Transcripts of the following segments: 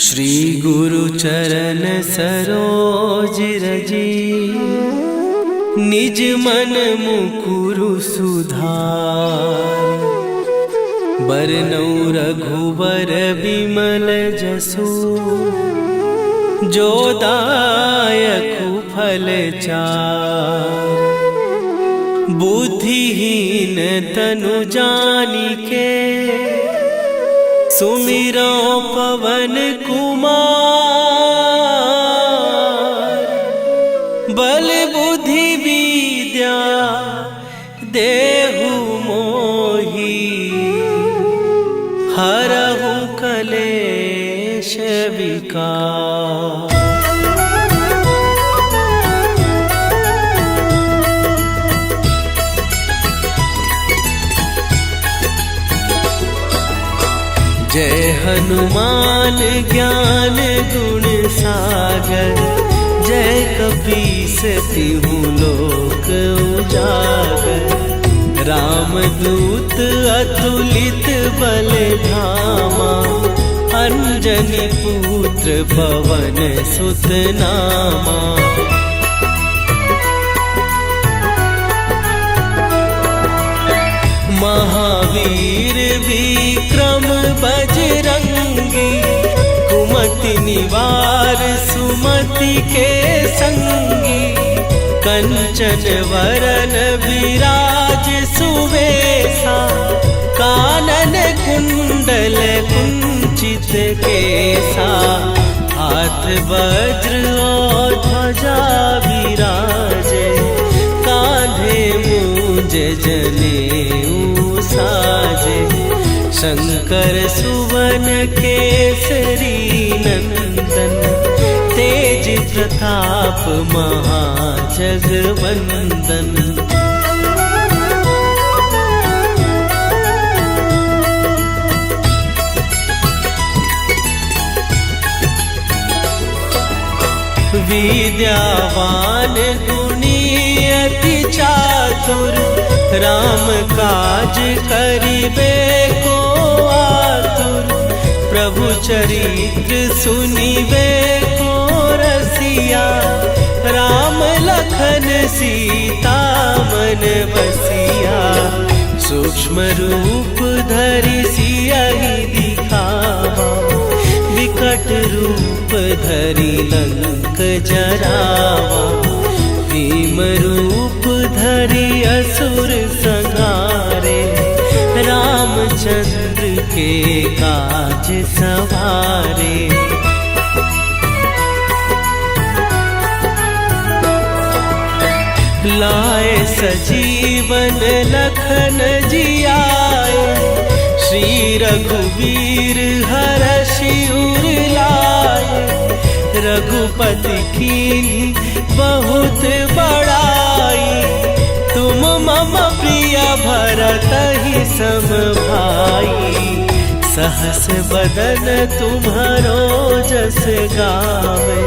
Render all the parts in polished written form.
श्री गुरु चरण सरोज रजी, निज मन मुकुरु सुधार। बरनउँ रघुबर बिमल जसु, जो दायकु फल चार। बुद्धिहीन तनु जानिके, सुमिरो पवन कुमार। बल बुद्धि विद्या देहु मोहि, हरहु कलेश विकार। जय हनुमान ज्ञान गुण सागर, जय कपीस तिहु लोक उजागर। रामदूत अतुलित बल धामा, अंजनी पुत्र पवन सुत नामा। महावीर विक्रम बजरंगी, कुमति निवार सुमति के संगी। कंचन वरन विराज सुवेशा, कानन कुंडल कुंचित केसा। हाथ वज्र और ध्वजा विराजे, कांधे मूंज जनेऊ साजे। शंकर सुवन केसरी नंदन, तेज प्रताप महाजगवंदन। विद्यावान गुणी अति चातुर, राम काज करिबे को आतुर। प्रभु चरित्र सुनिबे को रसिया, राम लखन सीता मन बसिया। सूक्ष्म रूप धरि सियहि दिखावा, विकट रूप धरि लंक जरावा। भीम रूप धरि असुर संहारे, रामचंद्र के काज सवारे। लाए सजीवन लखन जियाए, श्री रघुवीर हरषि उर लाए। रघुपति कीन्ही बहुत बड़ाई, तुम मम प्रिय भरतहि सम भाई। सहस बदन तुम्हरो जस गावे,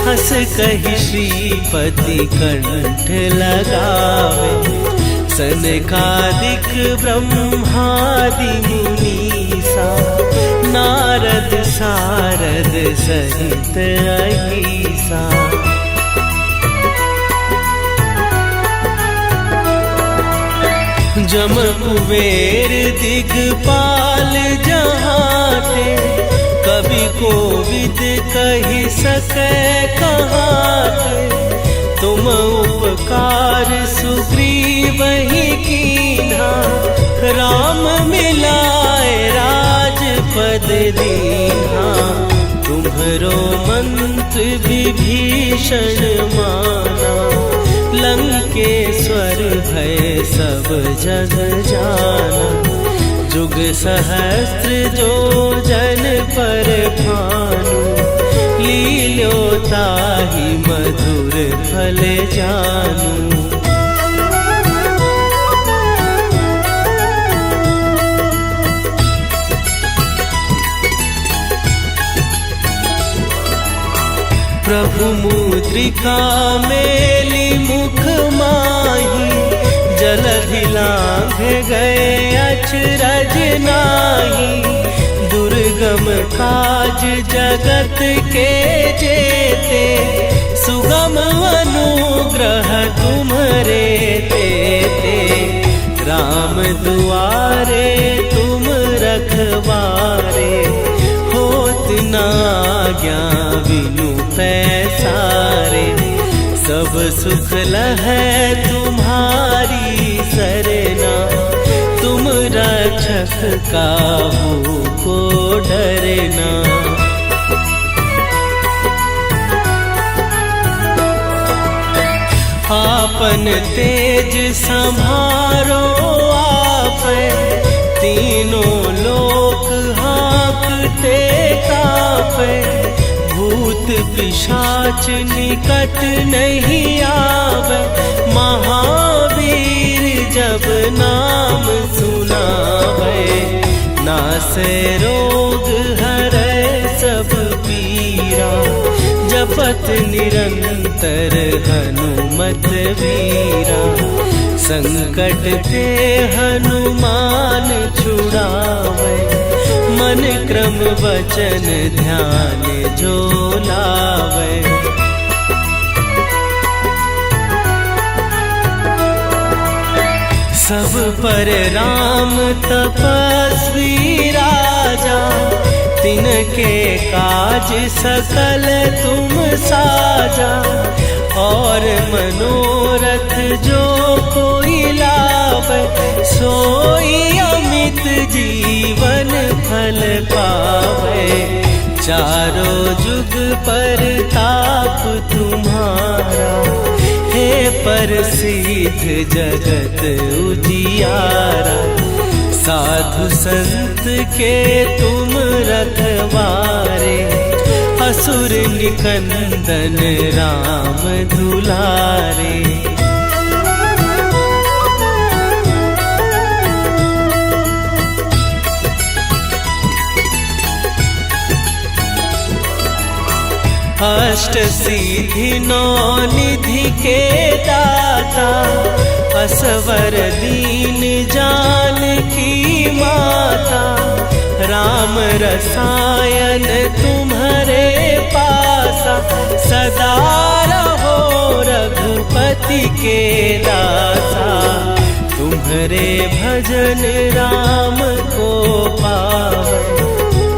हस कहि श्रीपति कंठ लगावे। सनकादिक ब्रह्मादि मुनीसा, नारद सारद सहित अहीसा। जम कुबेर दिगपाल जहाते, कवि कोविद कहि सकै कहाते। तुम उपकार सुग्रीवहि कीन्हा, राम मिलाए राजपद दीन्हा। तुम्हरो मंत्र विभीषण माना, लंकेश्वर भय सब जग जाना। जुग सहस्त्र जो जन पर भानु, लील्योताहि मधुर फल जानू। प्रभु मुद्रिका मेली मुख माही, जलधि लांघ गए अचरज नाही। दुर्ग दुर्गम काज जगत के जेते, सुगम अनुग्रह तुम्हरे तेते। राम दुआरे तुम रखवारे, होत न आज्ञा बिनु पैसारे। सब सुख लहै तुम्हारी सरना, तुम रक्षक काहू को डरना। आपन तेज संभारो आपै, तीनों लोक हाँकते कापै। भूत पिशाच निकट नहीं आवे, महावीर जब नाम सुनावे। नासै रोग हरै सब पीरा, जपत निरंतर हनुमत वीरा। संकट ते हनुमान छुड़ावे, मन क्रम वचन ध्यान जो लावे। सब पर राम तपस्वी राजा, तिनके काज सकल तुम साजा। और मनोरथ जो कोई लावे, सोई अमित जीवन फल पावे। चारों जुग पर ताप तुम्हारा, हे प्रसिद्ध जगत उजियारा। साधु संत के तुम रखवारे, असुर निकंदन राम दुलारे। अष्ट सिद्धि नौ निधि के दाता, असवर दीन जानकी माता। राम रसायन तुम्हारे पासा, सदा रहो रघुपति के दासा। तुम्हारे भजन राम को पावे,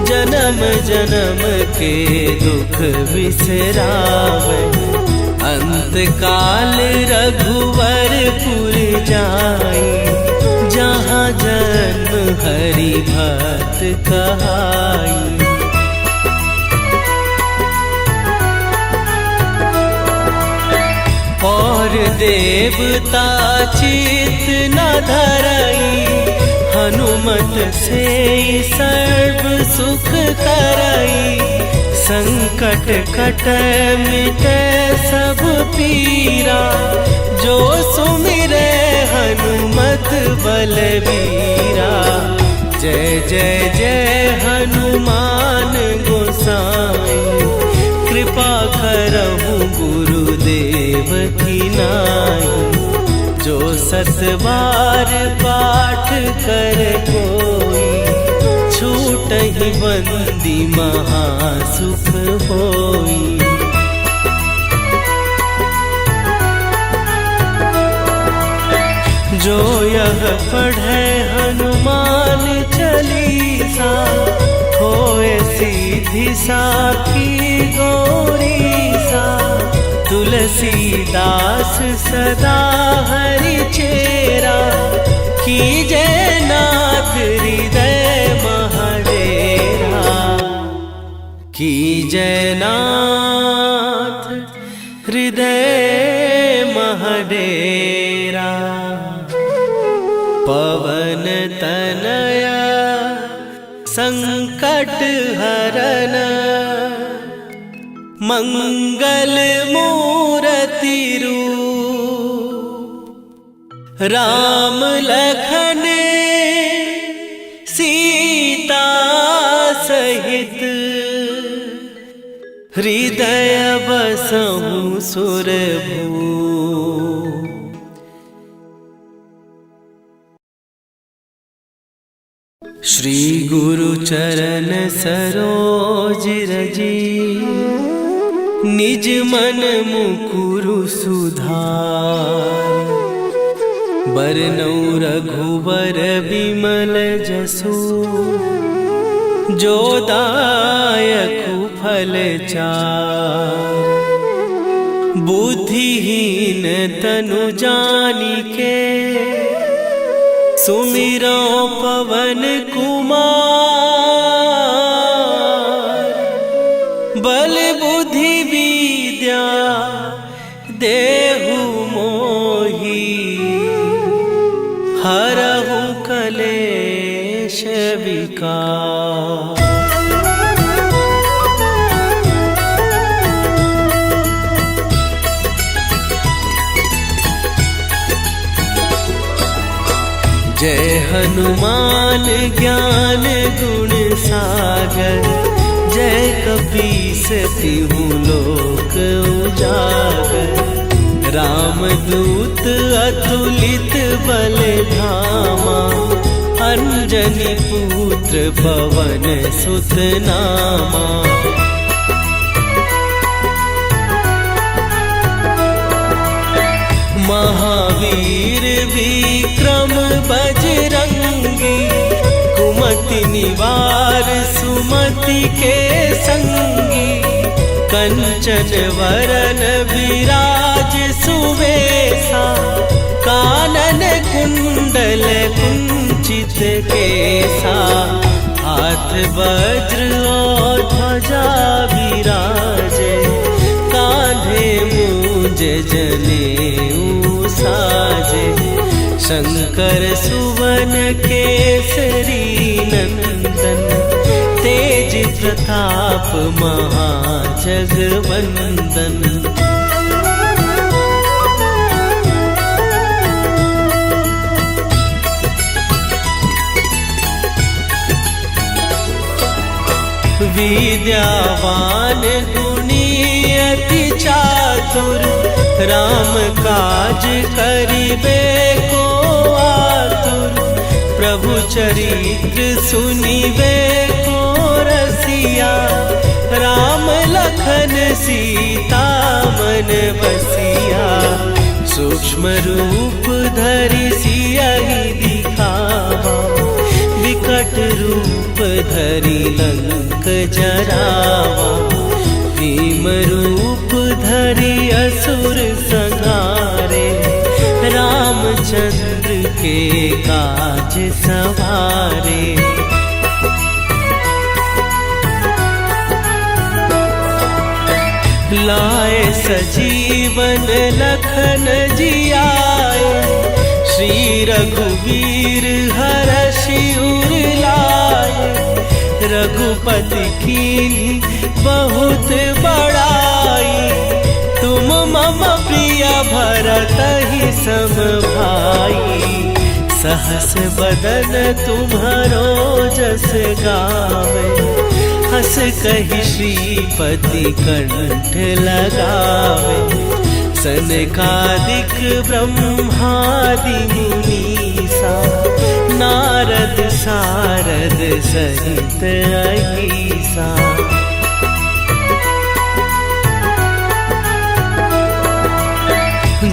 जन्म जन्म के दुख बिसरावे। अंत काल रघुवरपुर जाई, जहाँ जन्म हरि भक्त कहाई। और देवता चित न धरई, हनुमत से सर्व सुख करई। संकट कटै मिटै सब पीरा, जो सुमिरै हनुमत बलबीरा। जय जय जय हनुमान गोसाई, कृपा करहु गुरुदेव की नाई। जो सत बार पाठ कर कोई, छूटहि बंदी महासुख होई। जो यह पढ़े हनुमान चालीसा, होए सीधी साखी गौरीसा। तुलसीदास सदा हरि चेरा, कीजय नाथ हृदय महडेरा। कीजय नाथ हृदय महडेरा। पवन तनया संकट हरन, मंगल मूर्ति रूप। राम लखन सीता सहित, हृदय बसहु सुरभूप। श्री गुरु चरण सरोज रजी, निज मन मुकुरु सुधार। बरनउँ रघुवर बिमल जसु, जो दायकु फल चार। बुद्धिहीन तनु जानिके, सुमिरो पवन कुमार। बल बुद्धि विद्या देहु मोहि, हरहु कलेश विकार। जय हनुमान ज्ञान गुण सागर, जय कपीस तिहु लोक उजागर। रामदूत अतुलित बल धामा, अंजनी पुत्र पवन सुत नामा। महावीर विक्रम बजरंगी, कुमति निवार सुमति के संगी। कंचन वरन विराज सुवेशा, कानन कुंडल कुंचित केसा। हाथ वज्र और ध्वजा विराजे, कांधे मूंज जनेऊ साजे। शंकर सुवन केसरी नंदन, तेज प्रताप महाजगवंदन। विद्यावान गुणी अति चातुर, राम काज करिबे को आतुर। प्रभु चरित्र सुनिबे को रसिया, राम लखन सीता मन बसिया। सूक्ष्म रूप धरि सियहि दिखावा, विकट रूप धरि लंक जरावा। भीम रूप धरि असुर संहारे, रामचंद्र के काज सवारे। लाए सजीवन लखन जियाए, श्री रघुवीर हरषि उर लाए। रघुपति कीन्ही बहुत बड़ाई, तुम मम प्रिय भरतहि सम भाई। सहस बदन तुम्हरो जस गावे, हस कहि श्रीपति कंठ लगावे। सनकादिक ब्रह्मादि मुनीसा, नारद सारद सहित अहीसा।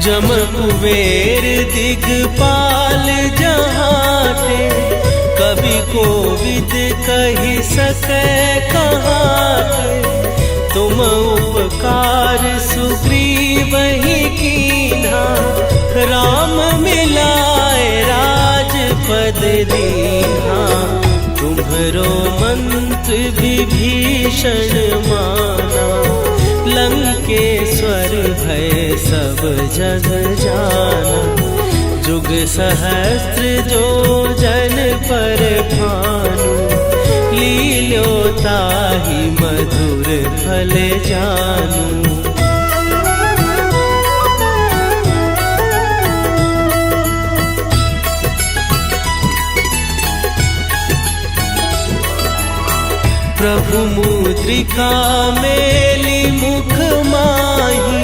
जम कुबेर दिगपाल जहाते, कवि कोविद कहि सकै कहाते। तुम उपकार सुग्रीवहि कीन्हा, राम मिलाए राजपद दीन्हा। तुम्हरो मंत्र विभीषण माना, लंकेश्वर भय सब जग जाना। जुग सहस्त्र जो जन पर भानु, लील्यो ताहि मधुर फल जानू। प्रभु मुद्रिका मेली मुख माही,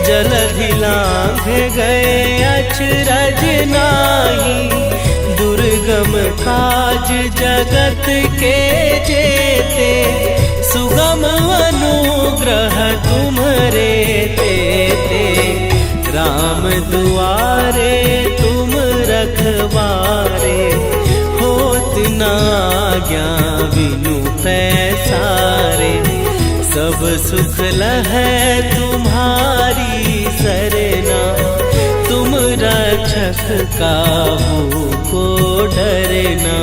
जलध सुरधि लांघ गए अचरज नाही, दुर्गम काज जगत के जेते, सुगम अनुग्रह तुम्हरे तेते। राम दुआरे तुम रखवारे, होत न आज्ञा बिनु पैसारे। सब सुख लहै तुम्हारी सरना, तुम रक्षक काहू को डरना।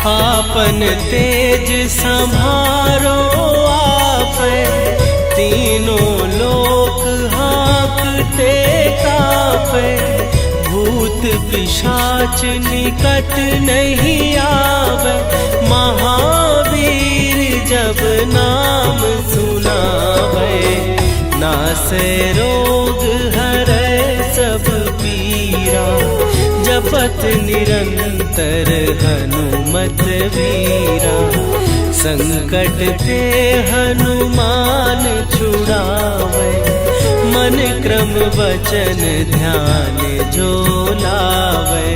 आपन तेज संभारो आपै, तीनों लोक हाँकते कापै। भूत पिशाच निकट नहीं आवे, महावीर जब नाम सुनावे। नासै रोग हरै सब पीरा, जपत निरंतर हनुमत वीरा। संकट ते हनुमान छुड़ावे, मन क्रम वचन ध्यान जो लावे।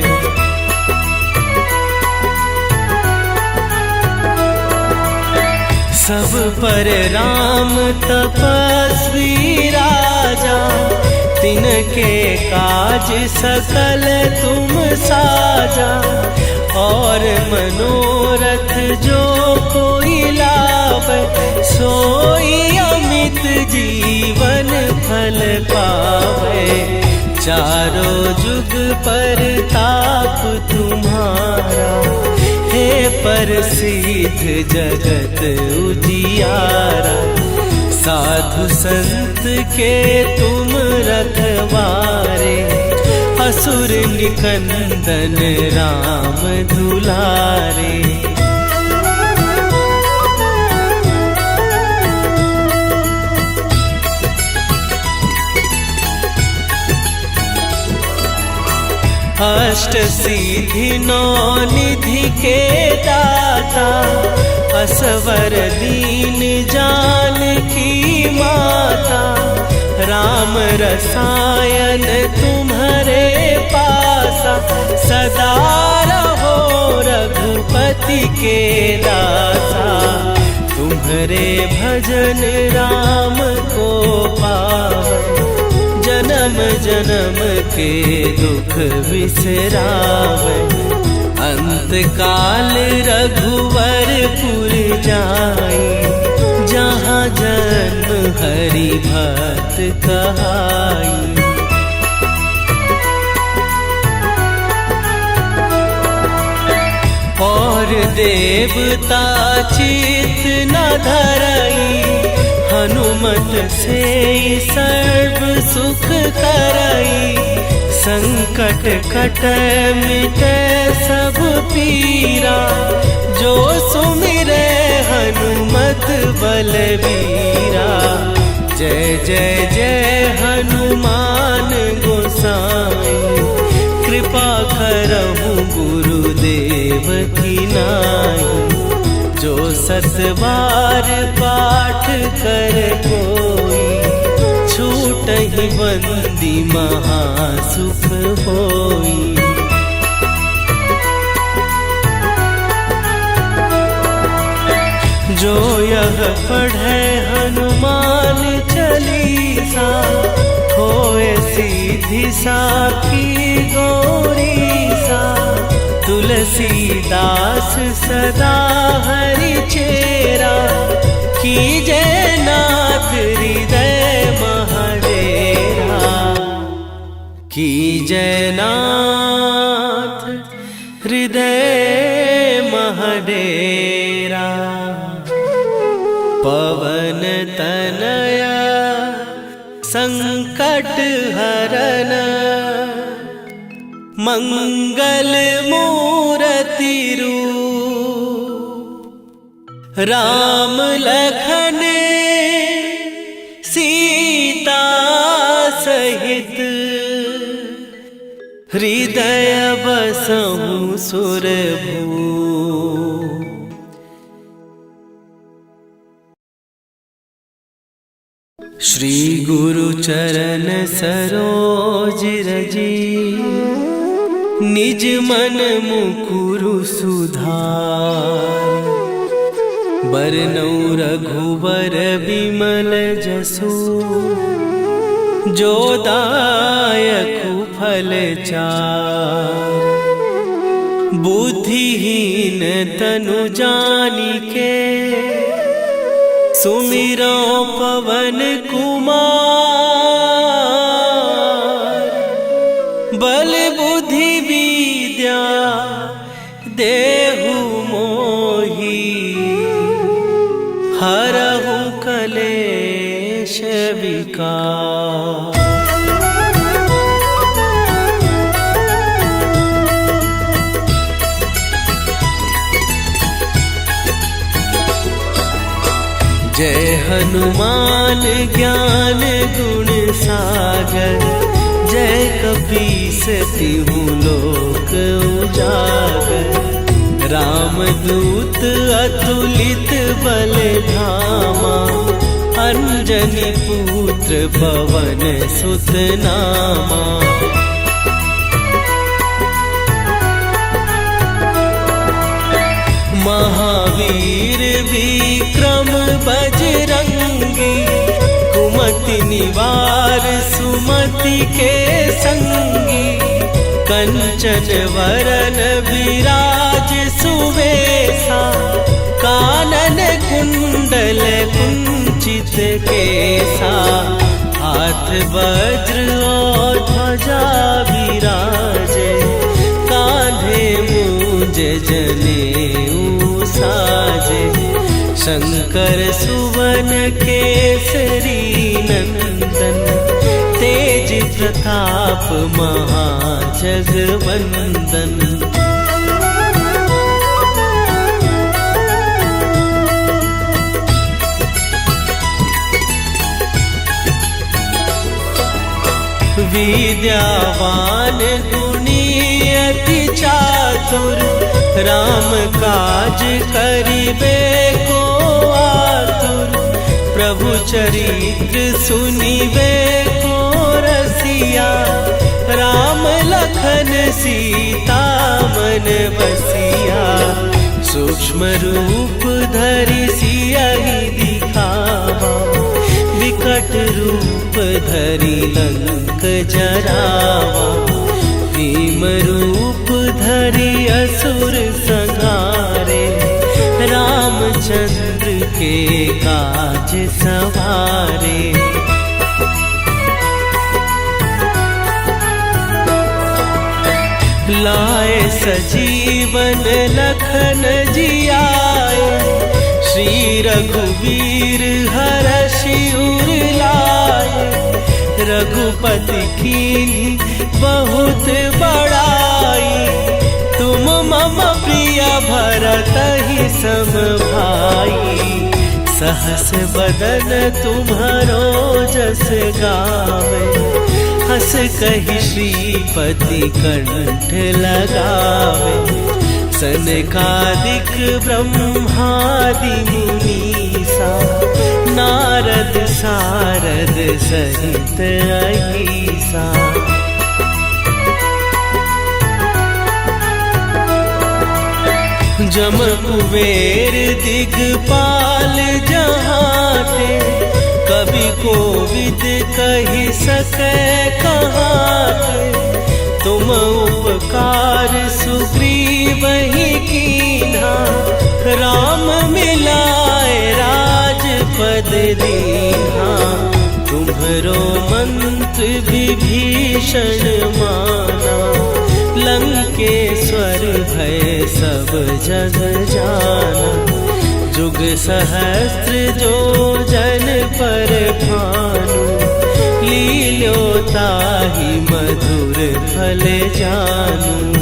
सब पर राम तपस्वी राजा, तिनके काज सकल तुम साजा। और मनोरथ जो कोई लावे, सोई अमित जीवन फल पावे। चारों जुग पर ताप तुम्हारा, हे प्रसिद्ध जगत उजियारा। साधु संत के तुम रखवारे, असुर निकंदन राम दुलारे। अष्ट सिद्धि नौ निधि के दाता, असवर दीन जानकी माता। राम रसायन तुम्हारे पासा, सदा रहो रघुपति के दासा। तुम्हारे भजन राम को पावै, जन्म जन्म के दुख बिसरावे। अंत काल रघुवरपुर जाई, जहाँ जन्म हरि भक्त कहाई। और देवता चित न धरई, हनुमत से सर्व सुख करई। संकट कटै मिटै सब पीरा, जो सुमिरै हनुमत बलबीरा। जय जय जय हनुमान गोसाई, कृपा करहु गुरुदेव की नाई। जो सत बार पाठ कर कोई, छूटहि बंदी महासुख होई। जो यह पढ़े हनुमान चालीसा, होए सीधी साखी गौरीसा। तुलसीदास सदा हरि चेरा, कीजय नाथ हृदय महडेरा। कीजय नाथ हृदय महडेरा। पवन तनया संकट हरन, मंगल मूर्ति रूप। राम लखन सीता सहित, हृदय बसहु सुरभूप। श्री गुरु चरण सरोज रजी, निज मन मुकुरु सुधार। बरनौ रघुवर बिमल जसु, जो दायकु फल चार। बुद्धिहीन तनु जानिके, सुमिरो पवन कुमार। बल बुद्धि विद्या देहु मोहि, हरहु कलेश विकार। जय हनुमान ज्ञान गुण सागर, जय कपीस तिहु लोक उजागर। रामदूत अतुलित बल धामा, अंजनी पुत्र पवन सुत नामा। महावीर विक्रम बजरंगी, कुमति निवार सुमति के संगी। कंचन वरन विराज सुवेशा, कानन कुंडल कुंचित केसा। हाथ वज्र और ध्वजा विराजे, कांधे मूंज जनेऊ साजे। शंकर सुवन केसरी नंदन, तेज प्रताप महाजगवंदन। विद्यावान गुणी अति चातुर, राम काज करिबे को आतुर। प्रभु चरित्र सुनिबे को रसिया, राम लखन सीता मन बसिया। सूक्ष्म रूप धरि सियहि दिखावा, विकट रूप धरि लंक जरावा। भीम रूप धरि असुर संहारे, रामचंद्र के काज सवारे। लाए सजीवन लखन जियाए, श्री रघुवीर हरषि उर लाए। रघुपति कीन्ही बहुत बड़ाई, तुम मम प्रिय भरतहि सम भाई। सहस बदन तुम्हरो जस गावे, हस कहि श्रीपति कंठ लगावे। सनकादिक ब्रह्मादि मुनीसा, नारद सारद सहित अहीसा। जम कुबेर दिगपाल जहाते, कवि कोविद कहि सकै कहाते। तुम उपकार सुग्रीवहि कीन्हा, राम मिलाए राजपद दीन्हा। तुम्हरो मंत्र विभीषण माना, लंकेश्वर भय सब जग जाना। जुग सहस्त्र जो जन पर भानु, लील्यो ताहि मधुर फल जानू।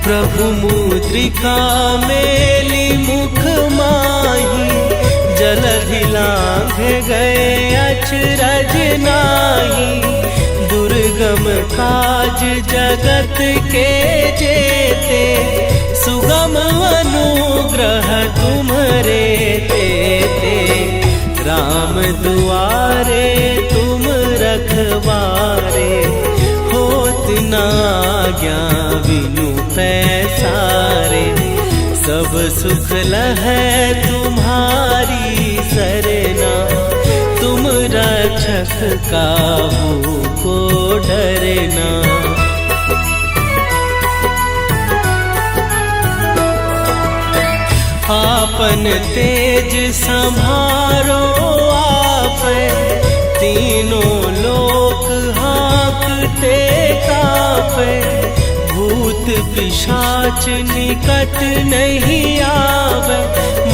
प्रभु मुद्रिका मेली मुख माही, जलधि लांघ गए अचरज नाही। दुर्गम दुर्गम काज जगत के जेते, सुगम अनुग्रह तुम्हरे तेते। राम दुआरे तुम रखवारे, होत न आज्ञा बिनु पैसारे। सब सुख लहै तुम्हारी सरना, तुम रक्षक काहू को डरना। आपन तेज संभारो आपै, तीनों लोक हाँकते कापै। भूत पिशाच निकट नहीं आवे,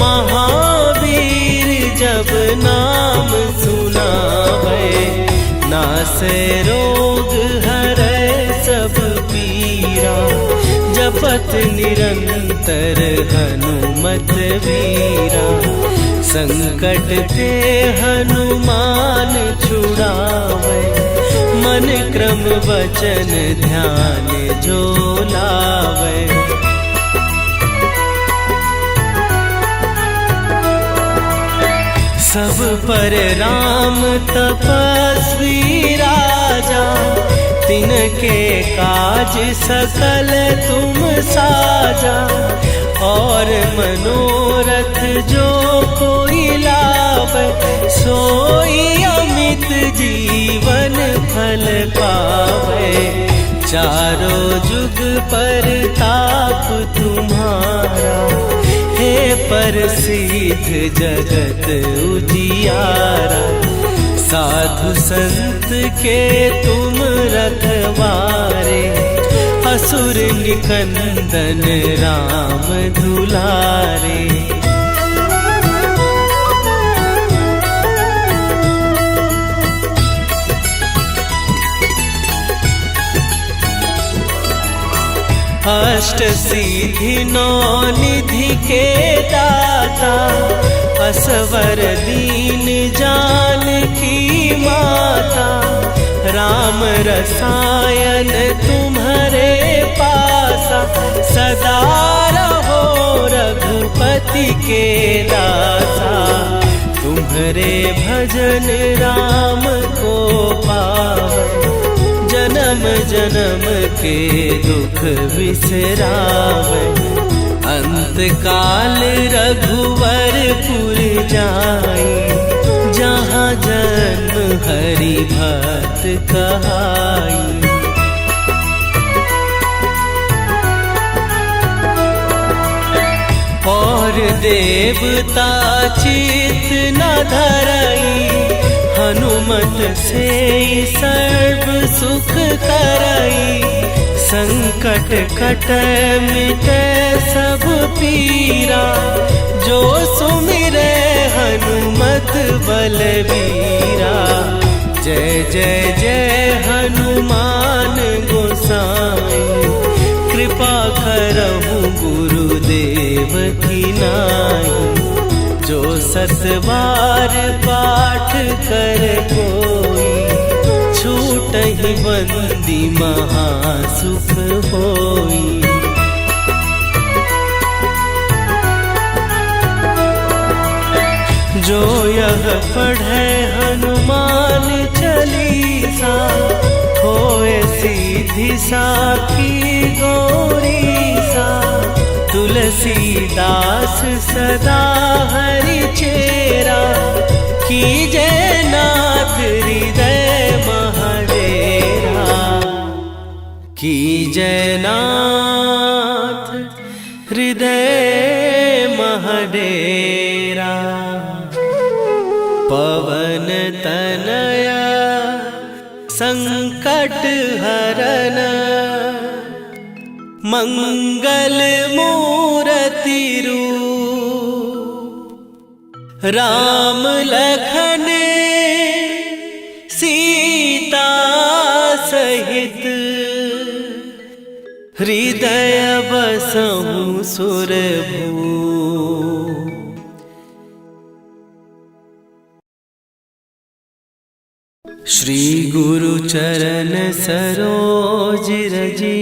महावीर जब नाम सुनावे। नासै रोग हरै सब पीरा, जपत निरंतर हनुमत वीरा। संकट ते हनुमान छुड़ावे, मन क्रम वचन ध्यान जो लावे। सब पर राम तपस्वी राजा, तिनके काज सकल तुम साजा। और मनोरथ जो कोई लावे, सोई अमित जीवन फल पावे। चारों जुग पर ताप तुम्हारा, हे प्रसिद्ध जगत उजियारा। साधु संत के तुम रखवारे, असुर निकंदन राम दुलारे। अष्ट सिद्धि नौ निधि के दाता, असवर दीन जानकी माता। राम रसायन तुम्हारे पासा, सदा रहो रघुपति के दासा। तुम्हारे भजन राम को पावे, जन्म जन्म के दुख बिसरावे। अंत काल रघुवरपुर जाई, जहाँ जन्म हरि भक्त कहाई। और देवता चित न धरई, हनुमत से सर्व सुख करई। संकट कटै मिटै सब पीरा, जो सुमिरै हनुमत बलबीरा। जय जय जय हनुमान गोसाई, कृपा करहु गुरुदेव की नाई। जो सत बार पाठ कर कोई, छूटहि बंदी महासुख होई। जो यह पढ़े हनुमान चालीसा, होए सीधी साखी गौरीसा। तुलसीदास सदा हरि चेरा, कीजय नाथ हृदय महडेरा। कीजय नाथ हृदय महडेरा। पवन तनया संकट हरन, मंगल मूर्ति रूप। राम लखन सीता सहित, हृदय बसहु सुरभूप। श्री गुरु चरण सरोज रजी,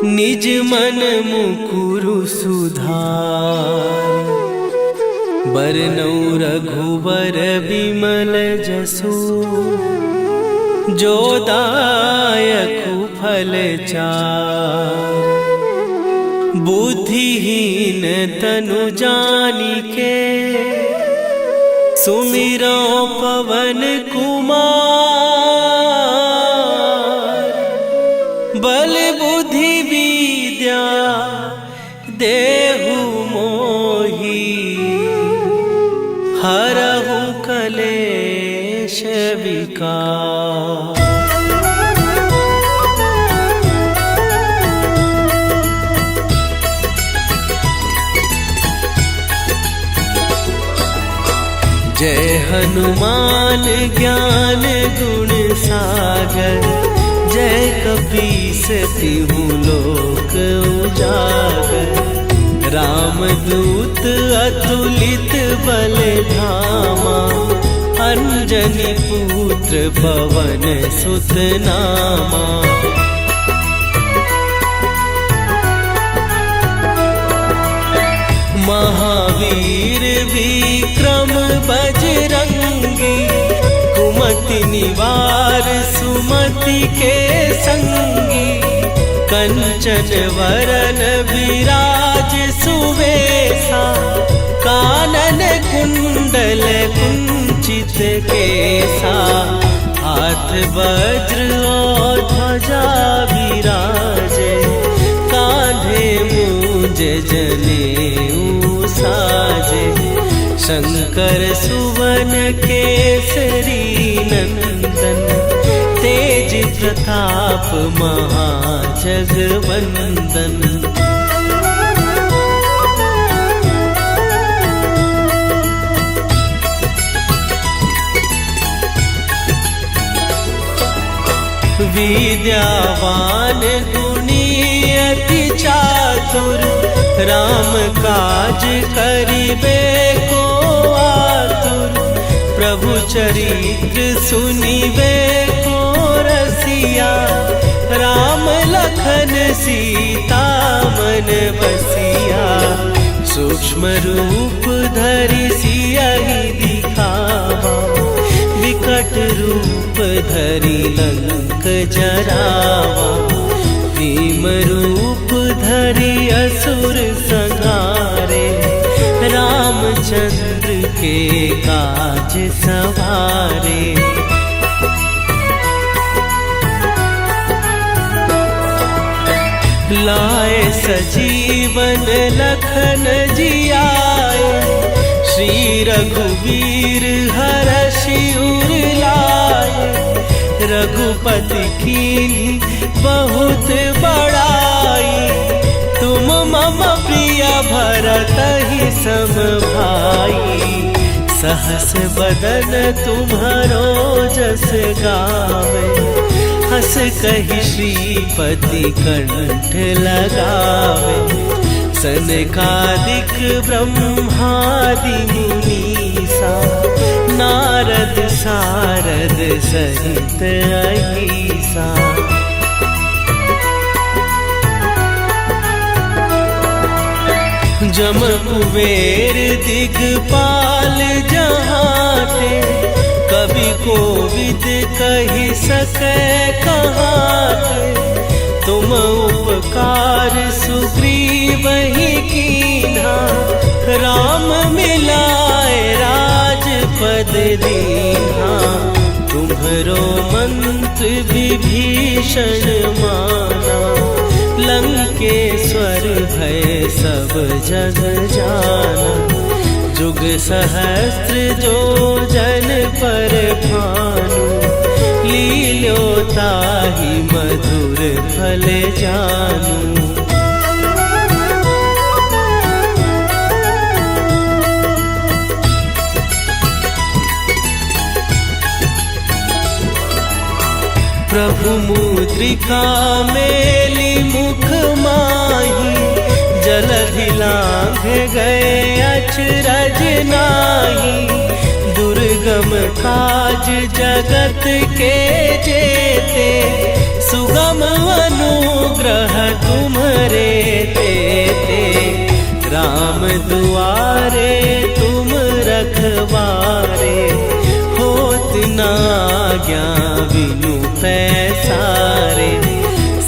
निज मन मुकुरु सुधार। बरनउँ रघुबर बिमल जसु, जो दायकु फल चार। बुद्धिहीन तनु जानिके, सुमिरो पवन कुमार। बल बुद्धि विद्या देहु मोहि, हरहु कलेश विकार। जय हनुमान ज्ञान गुण सागर, जय कपीस तिहुँ लोक उजागर। रामदूत अतुलित बल धामा, अंजनी पुत्र पवन सुत नामा। महावीर विक्रम बजरंगी, कुमति निवार सुमति के संगी। कंचन वरन विराज सुवेशा, कानन कुंडल कुंचित केसा। हाथ वज्र और ध्वजा विराजे, कांधे मूंज जनेऊ साजे। शंकर सुवन केसरी नंदन, तेज प्रताप महाजगवंदन। विद्यावान गुणी अति चातुर, राम काज करिबे को आतुर। प्रभु चरित्र सुनिबे को रसिया, राम लखन सीता मन बसिया। सूक्ष्म रूप धरि सियहि दिखावा, विकट रूप धरि लंक जरावा। भीम रूप धरि असुर संहारे, रामचंद्र के काज सवारे। लाए सजीवन लखन जियाए, श्री रघुवीर हरषि उर लाए। रघुपति कीन्ही बहुत बड़ाई, तुम मम प्रिय भरतहि सम भाई। सहस बदन तुम्हरो जस गावे, हस कहि श्रीपति कंठ लगावे। सनकादिक ब्रह्मादि मुनीसा, नारद सारद सहित अहीसा। जम कुबेर दिगपाल जहाते, कवि कोविद कहि सकै कहाते। तुम उपकार सुग्रीवहि कीन्हा, राम मिलाए राजपद दीन्हा। तुम्हरो मंत्र विभीषण माना, लंकेश्वर भय सब जग जाना। जुग सहस्त्र जो जन पर भानु, लील्यो ताहि मधुर फल जानू। प्रभु मुद्रिका मेली मुख माही, जलधि लांघ गए अचरज नाही। दुर्गम दुर्गम काज जगत के जेते, सुगम अनुग्रह तुम्हरे तेते। राम दुआरे तुम रखवारे, होत न आज्ञा बिनु पैसारे।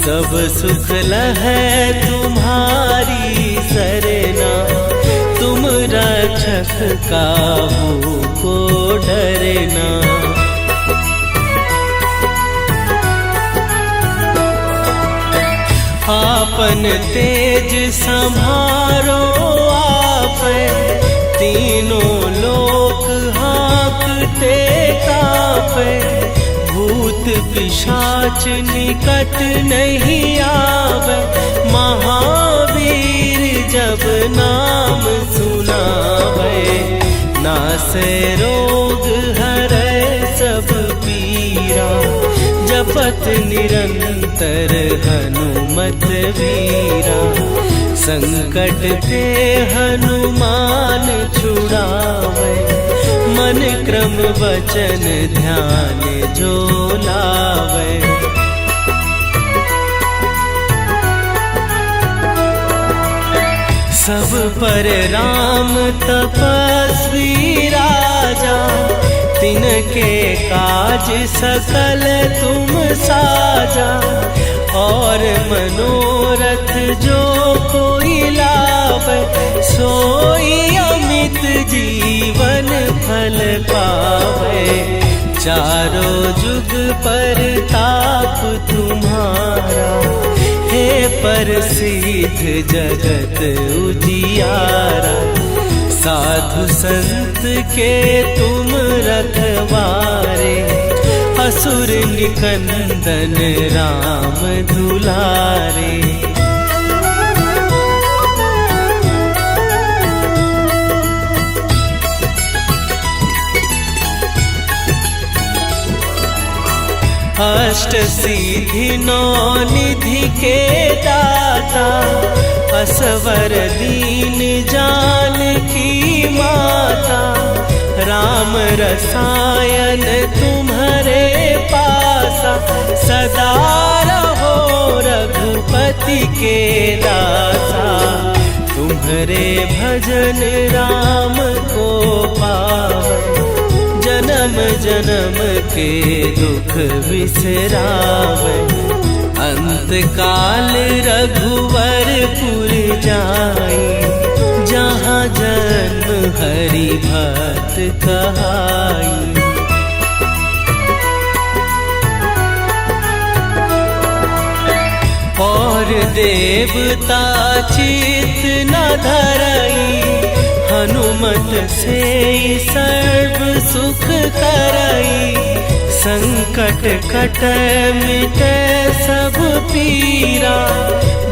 सब सुख लहै तुम्हारी सरना, तुम रक्षक काहू को डरना। आपन तेज संभारो आपै, तीनों लोक हाँकते कापै। भूत पिशाच निकट नहीं आवे, महावीर जब नाम सुनावे। नासै रोग हरै सब पीरा, जपत निरंतर हनुमत वीरा। संकट ते हनुमान छुड़ावे, मन क्रम वचन ध्यान जो लावे। सब पर राम तपस्वी राजा, तिनके काज सकल तुम साजा। और मनोरथ जो कोई लावे, सोई अमित जीवन फल पावे। चारों जुग पर ताप तुम्हारा, हे प्रसिद्ध जगत उजियारा। साधु संत के तुम रखवारे, असुर निकंदन राम दुलारे। अष्ट सिद्धि नौ निधि के दाता, असवर दीन जानकी माता। राम रसायन तुम्हारे पासा, सदा रहो रघुपति के दासा। तुम्हारे भजन राम को पावे, जन्म जन्म के दुख बिसरावे। अंत काल रघुवरपुर जाई, जहाँ जन्म हरि भक्त कहाई। और देवता चित न धरई, हनुमत से सर्व सुख करई। संकट कटै मिटै सब पीरा,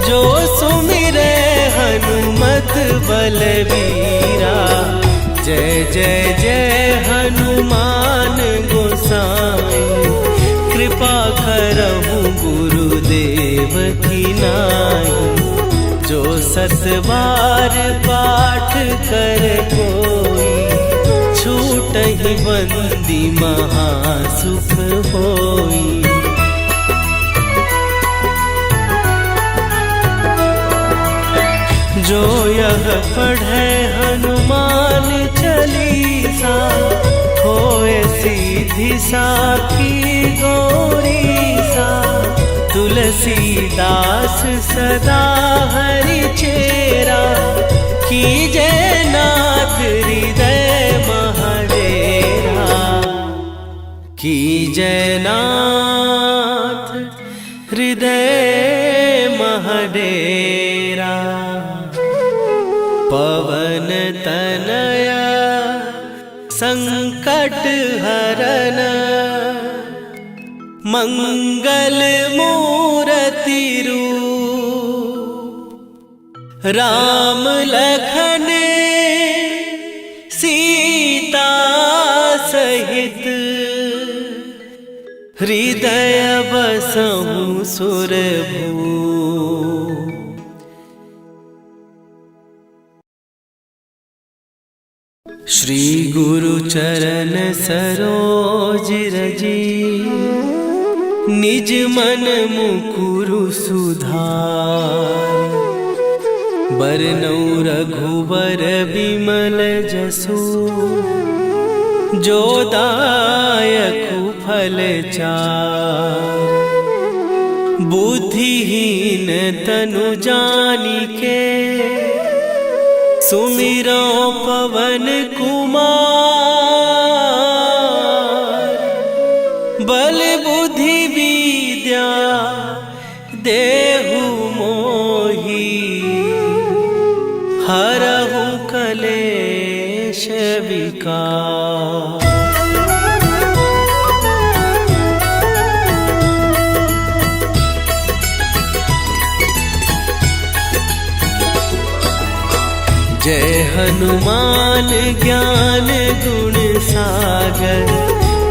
जो सुमिरै हनुमत बलबीरा। जय जय जय हनुमान गोसाई, कृपा करहु गुरुदेव की नाई। जो सत बार पाठ कर कोई, छूटहि बंदी महासुख होई। जो यह पढ़े हनुमान चालीसा, होए सीधी साखी गौरीसा। तुलसीदास सदा हरि चेरा, कीजय नाथ हृदय महडेरा। कीजय नाथ हृदय महडेरा। पवन तनया संकट हरन, मंगल मूर्ति रूप। राम लखन सीता सहित, हृदय बसहु सुरभूप। श्री गुरु चरण सरोज रजी, निज मन मुकुरु सुधार। बरनउँ रघुबर बिमल जसु, जो दायकु फल चार। बुद्धिहीन तनु जानिके, सुमिरो पवन कुमार। बल बुद्धि विद्या देहु मोहि, हरहु कलेश विकार। जय हनुमान ज्ञान गुण सागर,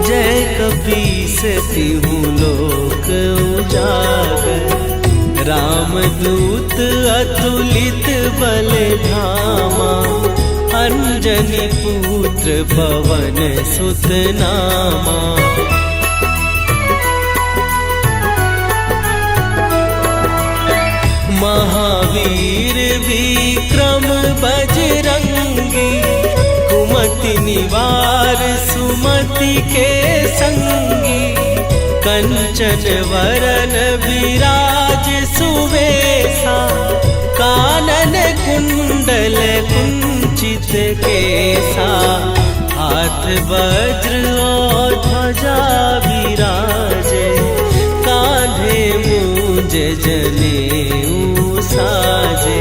जय कपीस तिहु लोक उजागर। रामदूत अतुलित बल धामा, अंजनी पुत्र पवन सुत नामा। महावीर विक्रम बजरंगी, कुमति निवार सुमति के संगी। कंचन वरन विराज सुवेशा, कानन कुंडल कुंचित केसा। हाथ वज्र और ध्वजा विराजे, कांधे मूंज जनेऊ साजे।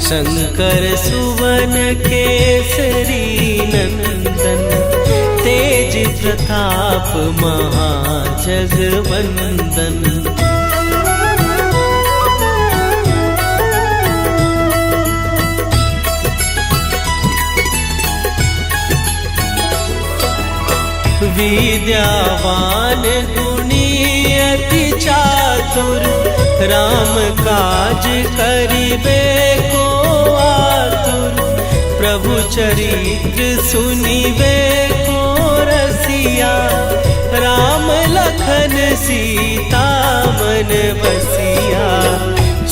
शंकर सुवन केसरी नंदन, तेज प्रताप महाजगवंदन। विद्यावान गुणी अति चातुर, राम काज करिबे को आतुर। प्रभु चरित्र सुनिबे को रसिया, राम लखन सीता मन बसिया।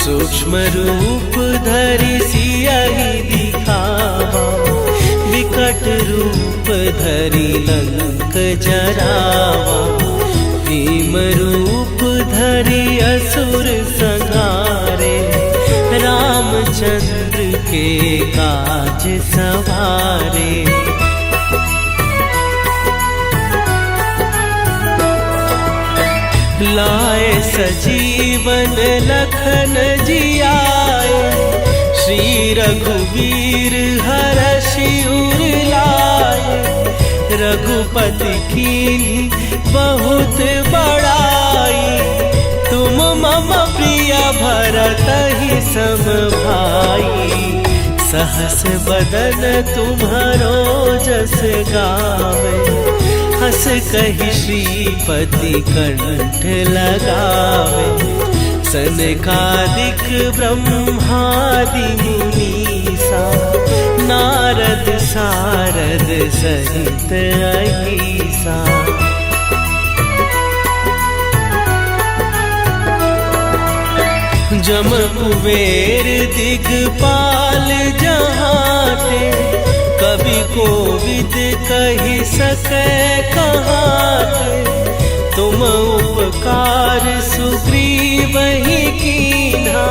सूक्ष्म रूप धरि सियहि दिखावा, विकट रूप धरि लंक जरावा। भीम रूप धरि असुर संहारे, रामचंद्र के काज सवारे। लाए सजीवन लखन जियाए, श्री रघुवीर हरषि उर लाए। रघुपति कीन्ही बहुत बड़ाई, तुम मम प्रिय भरतहि सम भाई। सहस बदन तुम्हरो जस गावे, हस कहि श्रीपति कंठ लगावे। सनकादिक ब्रह्मादि मुनीसा, नारद सारद सहित अहिसा। जम कुबेर दिगपाल जहाते, कवि कोविद कहि सकै कहाते। तुम उपकार सुग्रीवहि कीन्हा,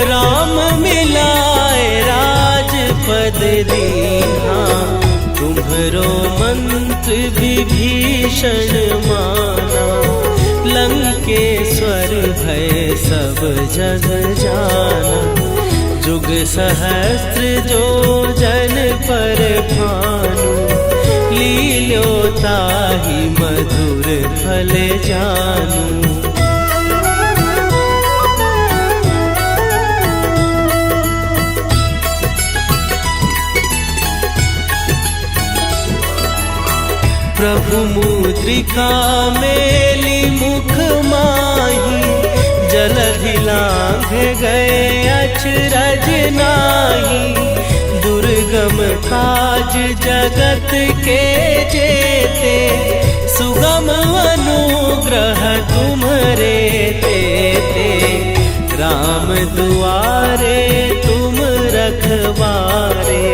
राम मिलाए राजपद दीन्हा। तुम्हरो मंत्र विभीषण माना, लंकेश्वर भय सब जग जाना। जुग सहस्त्र जो जन पर भानु, लील्यो ताहि मधुर फल जानू। प्रभु मुद्रिका मेली मुख माही, जलधि लांघ गए अचरज नाही। दुर्गम दुर्गम काज जगत के जेते, सुगम अनुग्रह तुम्हारे देते। राम दुआरे तुम रखवारे,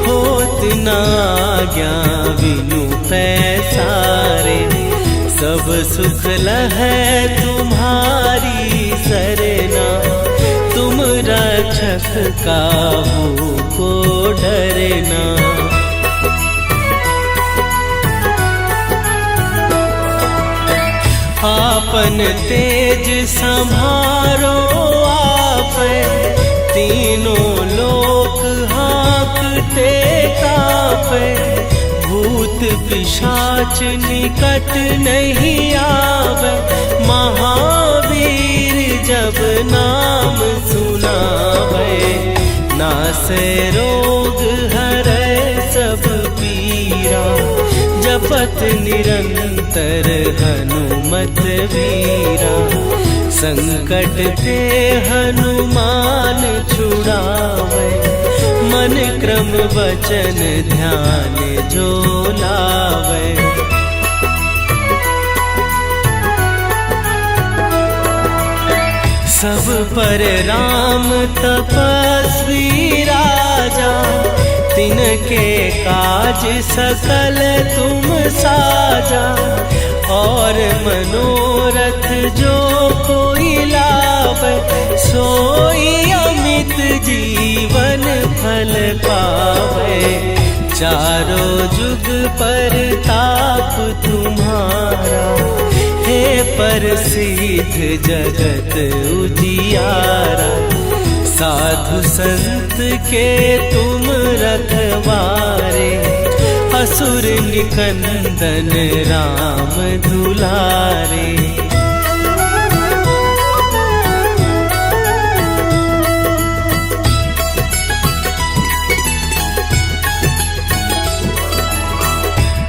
होत न आज्ञा बिनु पैसारे। सब सुख लहै तुम्हारी सरना, तुम रक्षक काहू को डरना। आपन तेज संभारो आपै, तीनों लोक हाँकते कापै। भूत पिशाच निकट नहीं आवे, महावीर जब नाम सुनावे। नासे रोग हरै सब पीरा, जपत निरंतर हनुमत वीरा। संकट ते हनुमान छुड़ावे, मन क्रम वचन ध्यान जो लावे। सब पर राम तपस्वी राजा, तिनके काज सकल तुम साजा। और मनोरथ जो कोई लावे, सोई अमित जीवन फल पावे। चारों जुग पर ताप तुम्हारा, हे प्रसिद्ध जगत उजियारा। साधु संत के तुम रखवारे, असुर निकंदन राम दुलारे।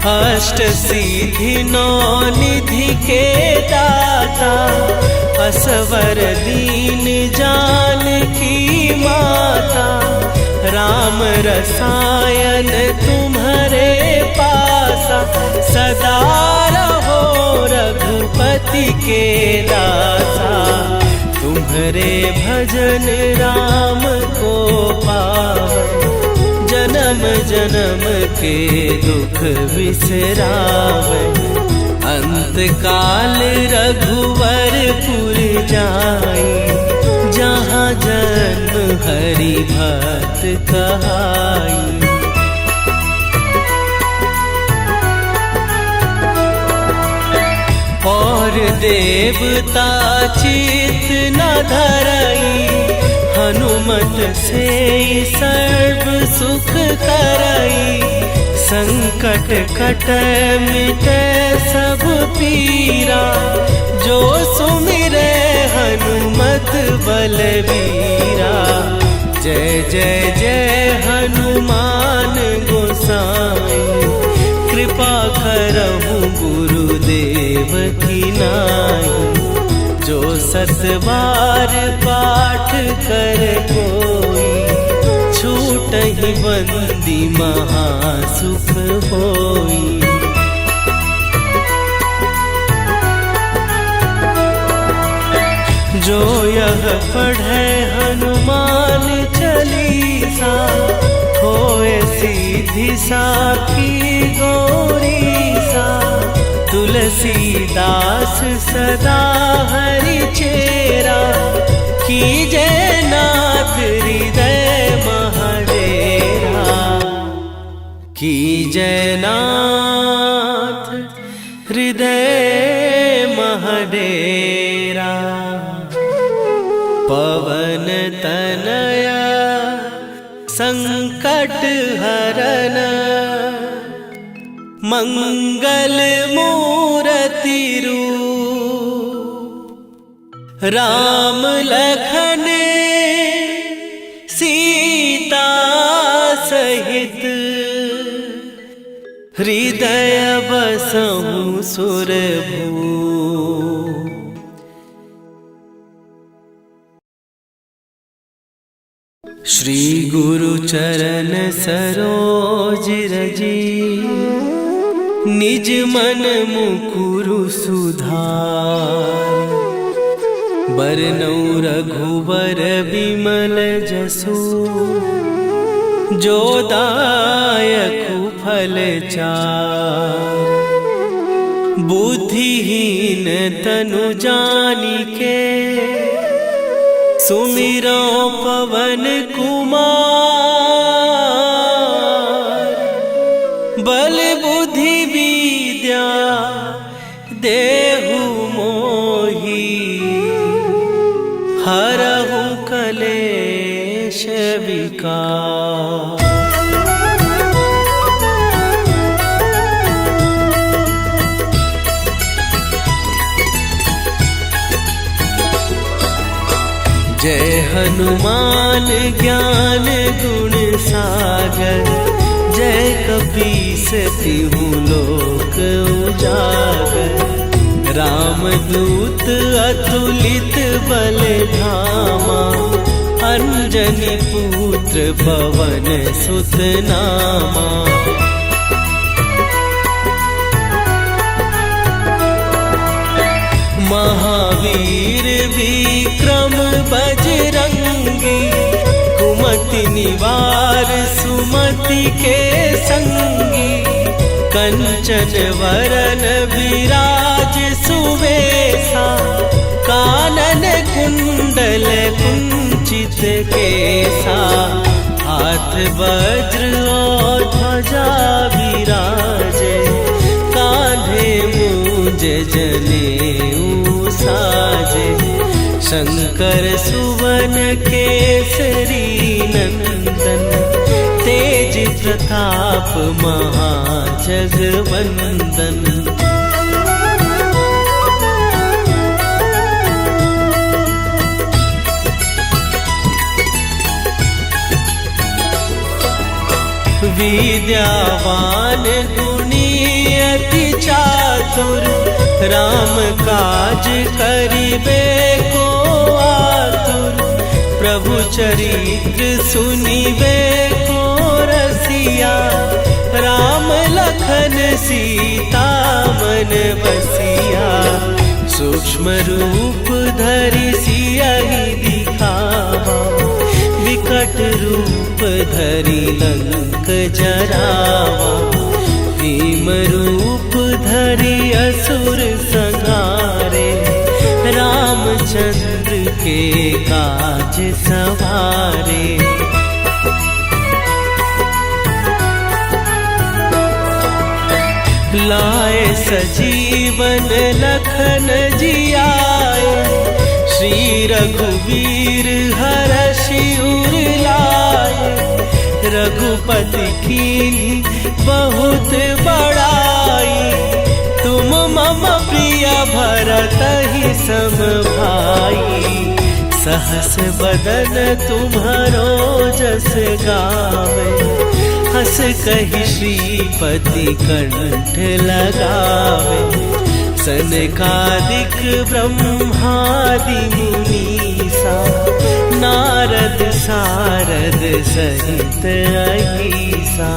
अष्ट सिद्धि नौ निधि के दाता, असवर दीन जानकी माता। राम रसायन तुम्हारे पासा, सदा रहो रघुपति के दासा। तुम्हारे भजन राम को पावे, जन्म जन्म के दुख बिसरावे। अंत काल रघुवरपुर जाई, जहाँ जन्म हरि भक्त कहाई। और देवता चित न धरई, हनुमत से सर्व सुख करई। संकट कटै मिटै सब पीरा, जो सुमिरै हनुमत बलबीरा। जय जय जय हनुमान गोसाई, कृपा करहु गुरुदेव की नाई। जो सत बार पाठ कर कोई, छूटहि बंदी महासुख होई। जो यह पढ़े हनुमान चालीसा, होए सीधी साखी गौरीसा। तुलसीदास सदा हरि चेरा, कीजय नाथ हृदय महडेरा। कीजय नाथ हृदय महडेरा। पवन तनया संकट हरन, मंगल मूर्ति रूप। राम लखन सीता सहित, हृदय बसहु सुरभूप। श्री गुरु चरण सरोज रजी, निज मन मुकुरु सुधार। बरनउँ रघुबर बिमल जसु, जो दायकु फल चार। बुद्धिहीन तनु जानिके, सुमिरो पवन कुमार। बल बुद्धि विद्या देहु मोहि, हरहु कलेश विकार। जय हनुमान ज्ञान गुण सागर, जय कपीस तिहु लोक उजागर। रामदूत अतुलित बल धामा, अंजनी पुत्र पवन सुत नामा। महावीर विक्रम बजरंगी, कुमति निवार सुमति के संगी। कंचन वरन विराज सुवेशा, कानन कुंडल कुंचित केसा। हाथ वज्र और ध्वजा विराजे, कांधे मूंज जनेऊ साजे। शंकर सुवन केसरी नंदन, तेज प्रताप महाजगवंदन। विद्यावान गुणी अति चातुर, राम काज करिबे को आतुर। प्रभु चरित्र सुनिबे को रसिया, राम लखन सीता मन बसिया। सूक्ष्म रूप धरि सियहि दिखावा, विकट रूप धरि लंक जरावा। भीम रूप धरि असुर संहारे, रामचंद्र के काज सवारे। लाए सजीवन लखन जियाए, श्री रघुवीर हरषि उर लाए। रघुपति कीन्ही बहुत बड़ाई, तुम मम प्रिय भरतहि सम भाई। सहस बदन तुम्हरो जस गावे, हस कहि श्रीपति कंठ लगावे। सनकादिक ब्रह्मादि मुनीसा, नारद सारद सहित अहीसा।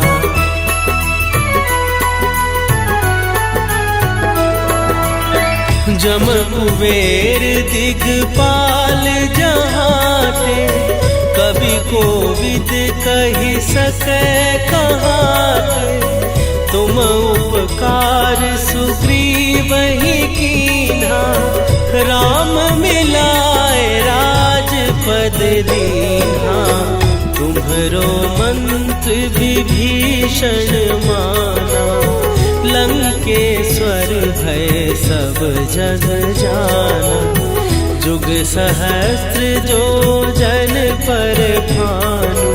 जम कुबेर दिगपाल जहाते, कवि कोविद कहि सकै कहाते। तुम उपकार सुग्रीवहि कीन्हा, राम मिलाए राजपद दीन्हा। तुम्हरो मंत्र विभीषण माना, लंकेश्वर भय सब जग जाना। जुग सहस्त्र जो जन पर भानु,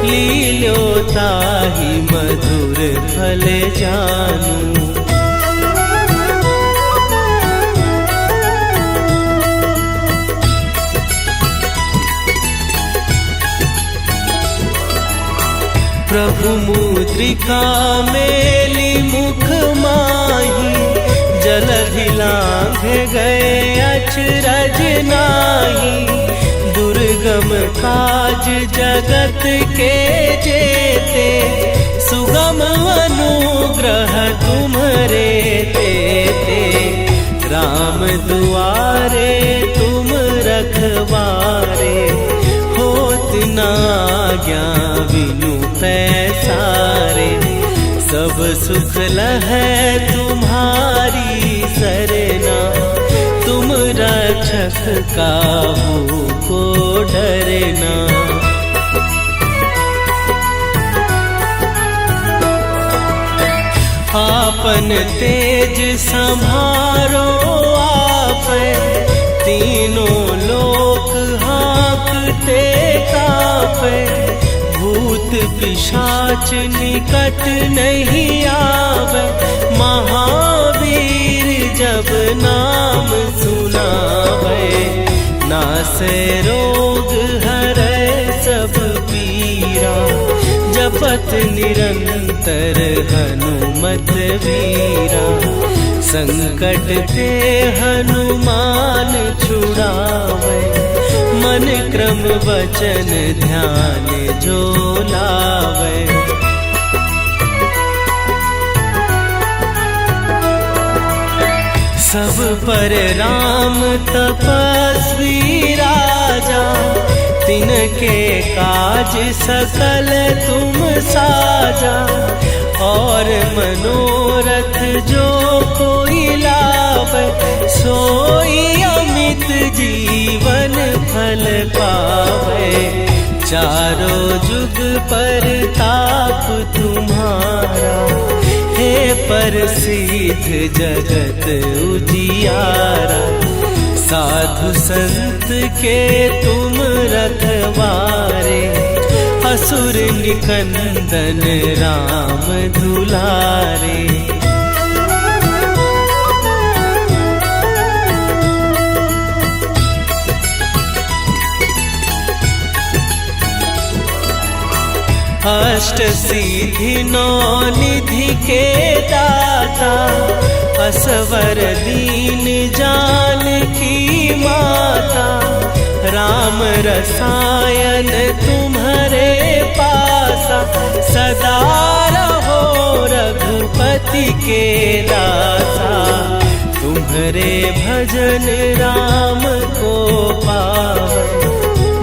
लील्योताहि मधुर फल जानू। प्रभु मुद्रिका मेली मुख माही, जलधि लांघ गए अचरज नाही। दुर्गम दुर्गम काज जगत के जेते, सुगम अनुग्रह तुम्हरे तेते। राम दुआरे तुम रखवारे, होत न आज्ञा बिनु पैसारे। सब सुख लहै तुम्हारी सरना, तुम रक्षक काहू को डरना। आपन तेज संभारो आपै, तीनों लोक हाँकते कापै। भूत पिशाच निकट नहीं आवे, महावीर जब नाम सुनावे। नासै रोग हरै सब पीरा, जपत निरंतर हनुमत वीरा। संकट ते हनुमान छुड़ावे, मन क्रम वचन ध्यान जो लावे। सब पर राम तपस्वी राजा, तिनके काज सकल तुम साजा। और मनोरथ जो कोई लावे, सोई अमित जीवन फल पावे। चारों जुग पर ताप तुम्हारा, हे प्रसिद्ध जगत उजियारा। साधु संत के तुम रखवारे, असुर निकंदन राम दुलारे। अष्ट सिद्धि नौ निधि के दाता, असवर दीन जानकी माता। राम रसायन तुम्हारे पासा, सदा रहो रघुपति के दासा। तुम्हारे भजन राम को पावन,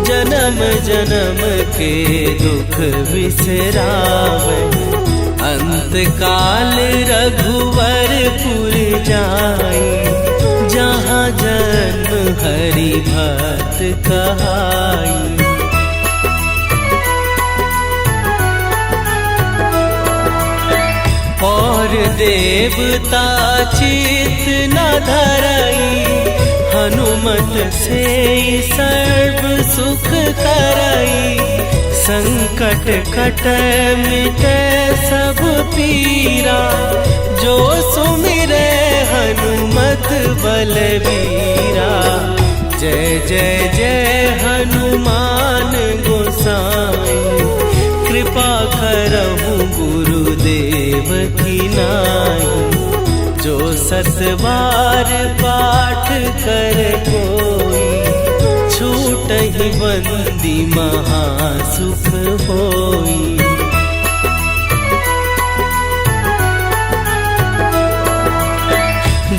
जन्म जन्म के दुख बिसरावे। अंत काल रघुवरपुर जाई, जहाँ जन्म हरि भक्त कहाई। और देवता चित न धरई, हनुमत से सर्व सुख करई। संकट कटै मिटै सब पीरा, जो सुमिरै हनुमत बलबीरा। जय जय जय हनुमान गोसाई, कृपा करहु गुरुदेव की नाई। जो सत बार पाठ कर कोई, छूटहि बंदी महासुख होई।